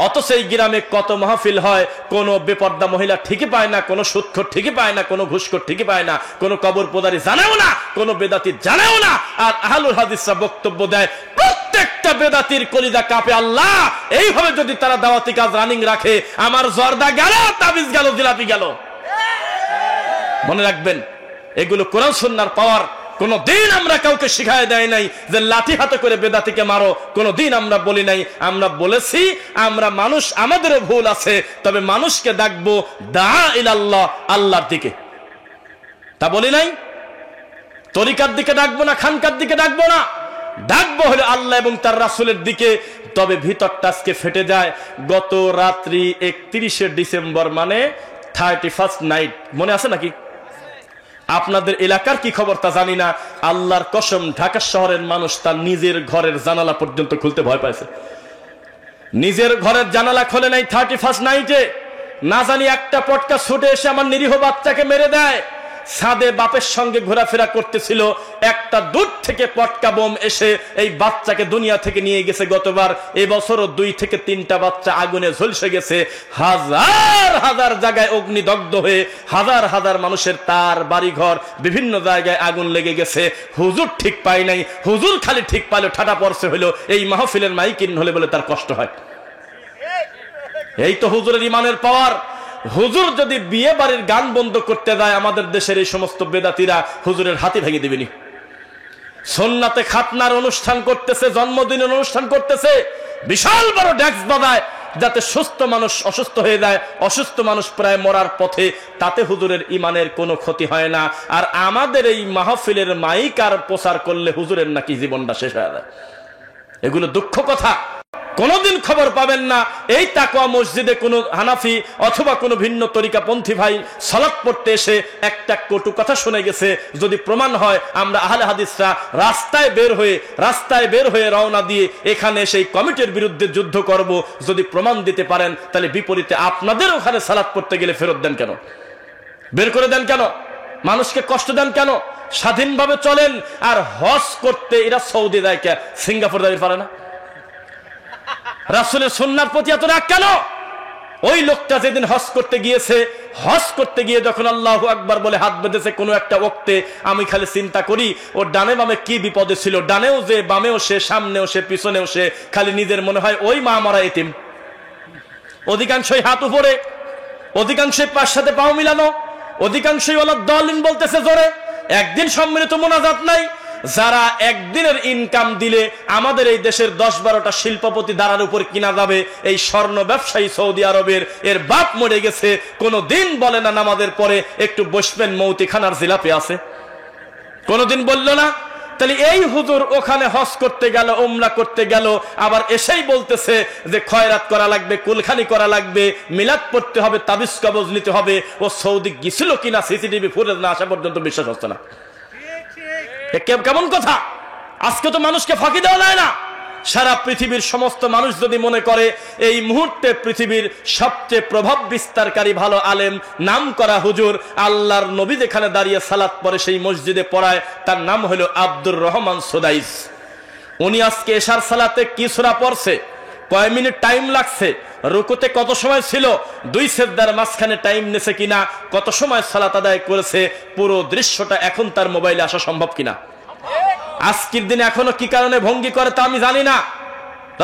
অথচ এই গ্রামে কত মাহফিল হয়, কোন বেপর্দা মহিলা ঠিকই পায় না, কোন সুদখোর ঠিকই পায় না, কোন ঘুষখোর ঠিকই পায় না, কোন কবর পোদারি জানেও না, কোন বেদাতি জানেও না। আর আহলুল হাদিসরা বক্তব্য দেয়, প্রত্যেকটা বেদাতির কলিজা কাঁপে। আল্লাহ, এইভাবে যদি তারা দাওয়াতি কাজ রানিং রাখে, আমার জর্দা গেল, তাবিজ গেল, জিলাপি গেল। মনে রাখবেন, এগুলো কোরআন সুন্নাহর পাওয়ার। কোনদিন আমরা কাউকে শিখায় দেয় নাই যে লাঠি হাতে করে বেদাতিকে মারো, কোনদিন আমরা বলি নাই। আমরা বলেছি আমরা মানুষ, আমাদেরও ভুল আছে, তবে মানুষকে ডাকবো দা ইলাল্লাহ, আল্লাহর দিকে। তা বলি নাই? তরিকার দিকে ডাকবো না, খানকার দিকে ডাকবো না, ডাকবো হলো আল্লাহ এবং তার রাসূলের দিকে। তবে ভিতরটা আজকে ফেটে যায়। গত রাত্রি 31শে ডিসেম্বর, মানে 31st নাইট, মনে আছে নাকি? আপনাদের এলাকার কি খবর তা জানি না। আল্লাহর কসম, ঢাকা শহরের মানুষ তার নিজের ঘরের জানালা পর্যন্ত খুলতে ভয় পাইছে। নিজের ঘরের জানালা খোলে নাই 31st নাইটে। না জানি একটা পটকা ছুটে এসে আমার নিরীহ বাচ্চাকে মেরে দেয়। ছাদে বাপের সঙ্গে ঘোরাফেরা করতেছিল, একটা দূর থেকে পটকা বোম এসে এই বাচ্চাকে দুনিয়া থেকে নিয়ে গেছে। গতবার, এবছরও 2 থেকে 3টা বাচ্চা আগুনে ঝলসে গেছে। হাজার হাজার জায়গায় অগ্নিদগ্ধ হয়ে হাজার হাজার মানুষের তার বাড়িঘর বিভিন্ন জায়গায় আগুন লেগে গেছে। হুজুর ঠিক পায় নাই, হুজুর খালি ঠিক পাইলো ঠাটা পড়ছে হলো এই মাহফিলের মাইকিন হলে বলে তার কষ্ট হয়। এই তো হুজুরের ইমানের পাওয়ার। হুজুর যদি বিয়ে বাড়ির গান বন্ধ করতে যায়, আমাদের দেশের এই সমস্ত বেদাতিরা হুজুরের হাতি ভেঙে দিবেনি। সুন্নাতে খাতনার অনুষ্ঠান করতেছে, জন্মদিনের অনুষ্ঠান করতেছে, বিশাল বড় ডেস্ক বাজায় যাতে সুস্থ মানুষ অসুস্থ হয়ে যায়, অসুস্থ মানুষ প্রায় মরার পথে, তাতে হুজুরের ইমানের কোনো ক্ষতি হয় না। আর আমাদের এই মাহফিলের মাইক আর প্রচার করলে হুজুরের নাকি জীবনটা শেষ হয়ে যায়। এগুলো দুঃখ কথা। কোনদিন খবর পাবেন না এই তাকওয়া মসজিদে কোনো হানাফি অথবা কোনো ভিন্ন তরিকাপন্থী ভাই সালাত পড়তে এসে একটা কটু কথা শুনে গেছে। যদি প্রমাণ হয়, আমরা আহলে হাদিসরা রাস্তায় বের হয়ে রওনা দিয়ে এখানে সেই কমিটির বিরুদ্ধে যুদ্ধ করব। যদি প্রমাণ দিতে পারেন, তাহলে বিপরীতে আপনাদের ওখানে সালাত পড়তে গেলে ফেরত দেন কেন? বের করে দেন কেন? মানুষকে কষ্ট দেন কেন? স্বাধীনভাবে চলেন। আর হজ করতে এরা সৌদি যায় কে, সিঙ্গাপুর যাবে পারে না? রাসূলের সুন্নাহর প্রতি এত রাগ কেন? ওই লোকটা যেদিন হজ করতে গিয়েছে, হজ করতে গিয়ে যখন আল্লাহু আকবার বলে হাত বেঁধেছে কোনো একটা ওয়াক্তে, আমি খালি চিন্তা করি ও ডানে বামে কি বিপদে ছিল। ডানেও যে, বামেও সে, সামনেও সে, পিছনেও সে। খালি নিজের মনে হয় ওই মা মারা এতিম। অধিকাংশই হাত উপরে, অধিকাংশই পায়ের সাথে পাও মিলানো, অধিকাংশই ওয়ালা দলিন বলতেছে জোরে। একদিন সম্মিলিত মোনাজাত নাই। যারা একদিনের ইনকাম দিলে আমাদের এই দেশের 10-12টা শিল্পপতি দ্বারার উপর কিনা যাবে। এই স্বর্ণ ব্যবসায়ী সৌদি আরবের, এর বাপ মরে গেছে, কোনো দিন বলে না নামাজের পরে একটু বসবেন, মৌতিখানার জিলাপি আছে, কোনোদিন বলল না। তাহলে এই হুজুর ওখানে হজ করতে গেল, উমরা করতে গেল, আবার এসেই বলতেছে যে খয়রাত করা লাগবে, কুলখানি করা লাগবে, মিলাদ পড়তে হবে, তাবিজ কবজ নিতে হবে। ও সৌদি গিয়েছিল কিনা সিসিটিভি ফুটেজ না আসা পর্যন্ত বিশ্বাস হচ্ছে না। কেমন কথা? আজকে তো মানুষকে ফাঁকি দেওয়া যায় না। সারা পৃথিবীর সমস্ত মানুষ যদি মনে করে এই মুহূর্তে পৃথিবীর সবচেয়ে প্রভাব বিস্তারকারী ভালো আলেম, নাম করা হুজুর, আল্লাহর নবী যেখানে দাঁড়িয়ে সালাত পড়ে সেই মসজিদে পড়ায়, তার নাম হলো আব্দুর রহমান সুদাইস। উনি আজকে এশার সালাতে কি সূরা পড়ছে, কয় মিনিট টাইম লাগছে, রুকুতে কত সময় ছিল, দুই সিজদার মাঝখানে টাইম নেছে কিনা, কত সময় সালাত আদায় করেছে, পুরো দৃশ্যটা এখন তার মোবাইলে আসা সম্ভব কিনা। আজকের দিনে এখনো কি কারণে ভঙ্গি করে তা আমি জানি না।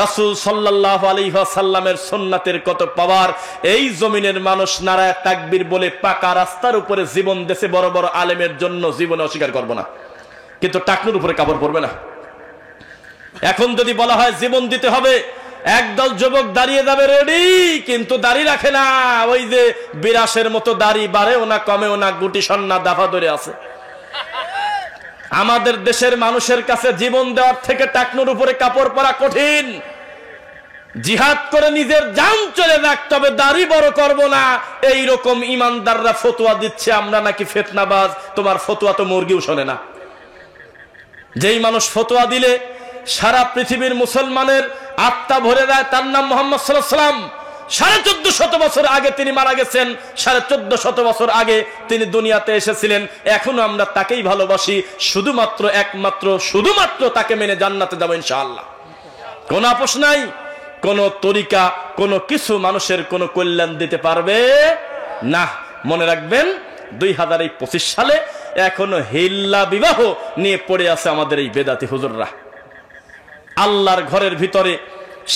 রাসূল সাল্লাল্লাহু আলাইহি ওয়াসাল্লামের সুন্নাতের কত পাওয়ার, এই জমিনের মানুষ নারায়ে তাকবীর বলে পাকা রাস্তার উপরে জীবন দেশে বড় বড় আলেমের জন্য জীবনে অস্বীকার করব না, কিন্তু টাকনুর উপরে কাপড় পরবে না। এখন যদি বলা হয় জীবন দিতে হবে, একদল যুবক দাঁড়িয়ে যাবে রেডি, কিন্তু দাড়ি রাখে না, ওই যে বিরাসের মতো দাড়ি বাড়েও না কমেও না, গুটি সন্না দাফা ধরে আছে। আমাদের দেশের মানুষের কাছে জীবন দেওয়ার থেকে টাকনুর উপরে কাপড় পরা কঠিন। জিহাদ করে নিজের জান চলে যাক, তবে দাড়ি বড় করব না, এইরকম ইমানদাররা ফতোয়া দিচ্ছে আমরা নাকি ফিতনাবাজ, তোমার ফতোয়া তো মুরগিও শোনে না। যেই মানুষ ফতোয়া দিলে সারা পৃথিবীর মুসলমানের আত্মা ভরে দেয়, তার নাম মুহাম্মদ সাল্লাল্লাহু আলাইহি ওয়াসাল্লাম। 1450 বছর আগে তিনি মারা গেছেন, 1450 বছর আগে তিনি দুনিয়াতে এসেছিলেন। এখনো আমরা তাকেই ভালোবাসি, শুধুমাত্র তাকে মেনে জান্নাতে যাব ইনশাআল্লাহ। কোন আপোষ নাই, কোন তরিকা, কোন কিছু মানুষের কোন কল্যাণ দিতে পারবে না। মনে রাখবেন 2025 সালে এখনো হিল্লা বিবাহ নিয়ে পড়ে আছে আমাদের এই বেদাতি হুজুররা। আল্লাহর ঘরের ভিতরে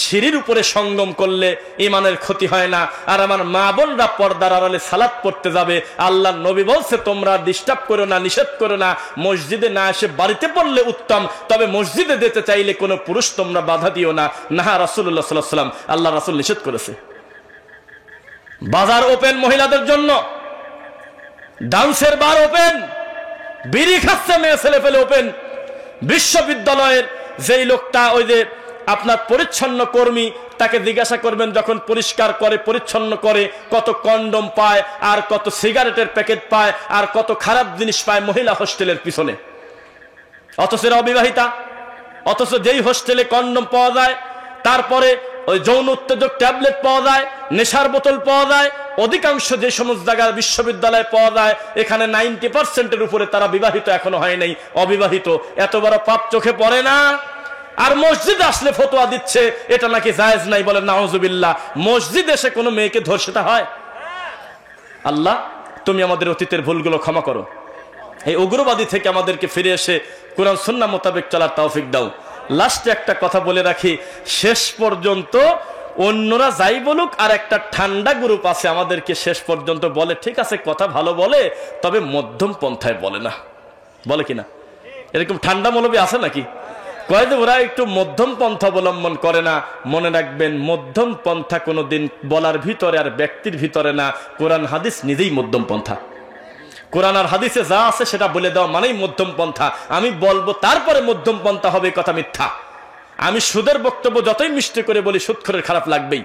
সিঁড়ির উপরে সঙ্গম করলে ইমানের ক্ষতি হয় না। আর আমার মা বোনরা পর্দার আড়ালে সালাত পড়তে যাবে, আল্লাহর নবী বলছে তোমরা ডিস্টার্ব করো না, নিষেধ করো না, মসজিদে না এসে বাড়িতে পড়লে উত্তম, তবে মসজিদে যেতে চাইলে কোনো পুরুষ তোমরা বাধা দিও না। না, রাসূলুল্লাহ সাল্লাল্লাহু আলাইহি ওয়াসাল্লাম, আল্লাহ রাসূল নিষেধ করেছে। বাজার ওপেন মহিলাদের জন্য, ডান্সের বার ওপেন, বিড়ি খাচ্ছে মেয়ে ছেলে ফেলে ওপেন। বিশ্ববিদ্যালয়ের যেই লোকটা ওই যে আপনার পরিচ্ছন্ন কর্মী, তাকে জিজ্ঞাসা করবেন যখন পরিষ্কার করে পরিচ্ছন্ন করে কত কন্ডম পায়, আর কত সিগারেটের প্যাকেট পায়, আর কত খারাপ জিনিস পায় মহিলা হোস্টেলের পিছনে। অথচ এরা অবিবাহিতা, অথচ যেই হোস্টেলে কন্ডম পাওয়া যায়, তারপরে ওই যৌন উত্তেজক ট্যাবলেট পাওয়া যায়, নেশার বোতল পাওয়া যায়, অধিকাংশ যে সমস্ত জায়গায় বিশ্ববিদ্যালয়ে পাওয়া যায়, এখানে 90%-এর উপরে তারা বিবাহিত এখনো হয় নাই, অবিবাহিত। এত বড় পাপ চোখে পড়ে না? আর মসজিদে আসলে ফতোয়া দিচ্ছে এটা নাকি জায়েজ নাই, বলে নাউজুবিল্লাহ। মসজিদে এসে কোনো মেয়েকে ধর্ষিতা হয়? আল্লাহ তুমি আমাদের অতীতের ভুলগুলো ক্ষমা করো, এই উগ্রবাদী থেকে আমাদেরকে ফিরে এসে কোরআন সুন্নাহ মোতাবেক চলার তৌফিক দাও। লাস্টে একটা কথা বলে রাখি, শেষ পর্যন্ত অন্যরা যাই বলুক, আর একটা ঠান্ডা গ্রুপ আছে আমাদেরকে শেষ পর্যন্ত বলে ঠিক আছে কথা ভালো বলে, তবে মধ্যম পন্থায় বলে না, বলে কিনা? এরকম ঠান্ডা মৌলবী আছে নাকি? কয়েক ওরা একটু মধ্যম পন্থা অবলম্বন করে না। মনে রাখবেন মধ্যম পন্থা কোনোদিন বলার ভিতরে আর ব্যক্তির ভিতরে না, কোরআন হাদিস নিজেই মধ্যম পন্থা। কোরআন আর হাদিসে যা আছে সেটা বলে দেওয়া মানেই মধ্যম পন্থা। আমি বলবো তারপরে মধ্যম পন্থা হবে, কথা মিথ্যা। আমি সুদের বক্তব্য যতই মিষ্টি করে বলি, সুদখোরের খারাপ লাগবেই।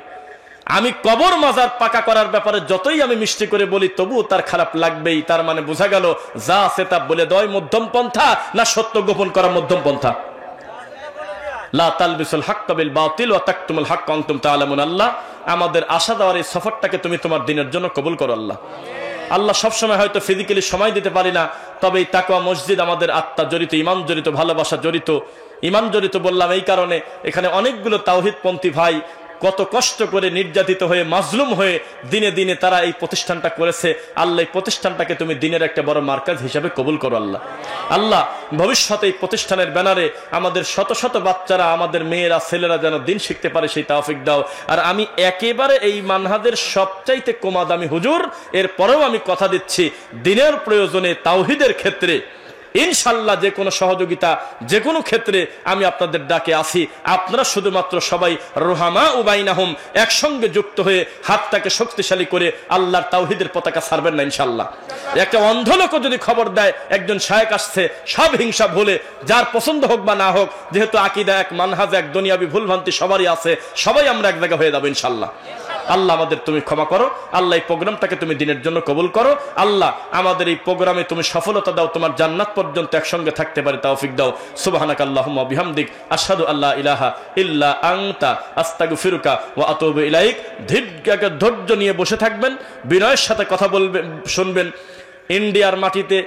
আমি কবর মাজার পাকা করার ব্যাপারে যতই আমি মিষ্টি করে বলি, তবুও তার খারাপ লাগবেই। তার মানে বোঝা গেল যা আছে তা বলে দেওয়াই মধ্যম পন্থা, না সত্য গোপন করা মধ্যম পন্থা? লা তালবিসুল হাক্কা বিল বাতিল ওয়া তাকতুমুল হাক্কা ওয়া আনতুম তাআলামুন। আল্লাহ আমাদের আশা দেওয়ার এই সফরটাকে তুমি তোমার দিনের জন্য কবুল করো আল্লাহ। আল্লাহ সবসময় হয়তো ফিজিক্যালি সময় দিতে পারি না, তবে এই তাকওয়া মসজিদ আমাদের আত্মা জড়িত, ইমান জড়িত, ভালোবাসা জড়িত। ইমান জড়িত বললাম এই কারণে, এখানে অনেকগুলো তাওহীদপন্থী ভাই কত কষ্ট করে নির্যাতিত হয়ে মাজলুম হয়ে দিনে দিনে তারা এই প্রতিষ্ঠানটা করেছে। আল্লাহ এই প্রতিষ্ঠানটাকে তুমি দিনের একটা বড় মার্কাজ হিসাবে কবুল করো আল্লাহ। আল্লাহ ভবিষ্যতে এই প্রতিষ্ঠানের ব্যানারে আমাদের শত শত বাচ্চারা, আমাদের মেয়েরা, ছেলেরা যেন দিন শিখতে পারে সেই তৌফিক দাও। আর আমি একেবারে এই মানহাজের সবচাইতে কমা দামি হুজুর, এরপরেও আমি কথা দিচ্ছি, দিনের প্রয়োজনে তাওহীদের ক্ষেত্রে ইনশাল্লাহ যে কোনো সহযোগিতা, যে কোনো ক্ষেত্রে আমি আপনাদের ডাকে আসি। আপনারা শুধুমাত্র সবাই রুহামা উবাইনাহুম, একসঙ্গে যুক্ত হয়ে হাতটাকে শক্তিশালী করে আল্লাহর তাওহীদের পতাকা ছাড়বেন না ইনশাল্লাহ। একটা অন্ধ লোক যদি খবর দেয় একজন শায়েখ আসছে, সব হিংসা ভুলে, যার পছন্দ হোক বা না হোক, যেহেতু আকীদা এক, মানহাজ এক, দুনিয়াবি ভুলভ্রান্তি সবারই আছে, সবাই আমরা এক জায়গা হয়ে যাবো ইনশাল্লাহ। আল্লাহ আমাদের তুমি ক্ষমা করো আল্লাহ, এই প্রোগ্রামটাকে তুমি দিনের জন্য কবুল করো আল্লাহ। আমাদের এই প্রোগ্রামে তুমি সফলতা দাও, তোমার জান্নাত পর্যন্ত একসঙ্গে থাকতে পারে তৌফিক দাও। সুবহানাকাল্লাহুম্মা ওয়া বিহামদিক, আশহাদু আল্লা ইলাহা ইল্লা আনতা, আস্তাগফিরুকা ওয়া আতুবু ইলাইক। ধৈর্য নিয়ে বসে থাকবেন, বিনয়ের সাথে কথা বলবেন, শুনবেন। ইন্ডিয়ার মাটিতে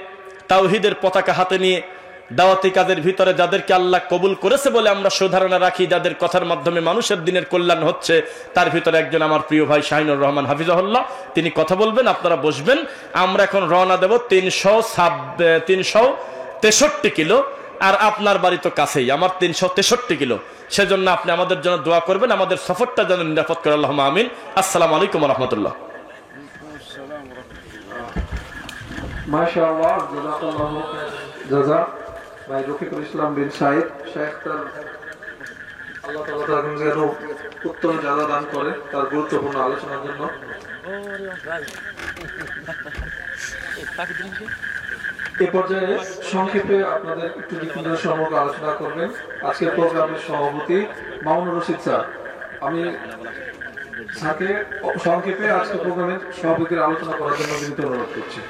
তাওহীদের পতাকা হাতে নিয়ে দাওয়াতি কাজের ভিতরে যাদেরকে আল্লাহ কবুল করেছে বলে আমরা সুধারণা রাখি, যাদের কথার মাধ্যমে মানুষের দিনের কল্যাণ হচ্ছে, তার ভিতরে একজন আমার প্রিয় ভাই শাহিনুর রহমান হাফিজাহুল্লাহ, তিনি কথা বলবেন, আপনারা বসবেন। আমরা এখন রওনা দেব 363 কিলো, আর আপনার বাড়ি তো কাছেই, আমার 363 কিলো। সেজন্য আপনি আমাদের জন্য দোয়া করবেন, আমাদের সফরটা যেন নিরাপদ করে, আল্লাহুম্মা আমিন। আসসালামু আলাইকুম ওয়া রাহমাতুল্লাহ। মাশাআল্লাহ, জাযাকাল্লাহু জাযা। ভাই রফিকুল ইসলাম বিন সাইদ শেখ, তার আল্লাহ তাআলা তাকে যেন উত্তম জাযা দান করে তার গুরুত্বপূর্ণ আলোচনার জন্য। এই পর্যায়ে সংক্ষেপে আপনাদের একটু দিকনির্দেশ সম্পর্কে আলোচনা করবেন আজকের প্রোগ্রামের সভাপতি মামুনুর রশিদ স্যার। আমি স্যারকে সংক্ষেপে আজকের প্রোগ্রামের সভাপতির আলোচনা করার জন্য বিনীত অনুরোধ করছি।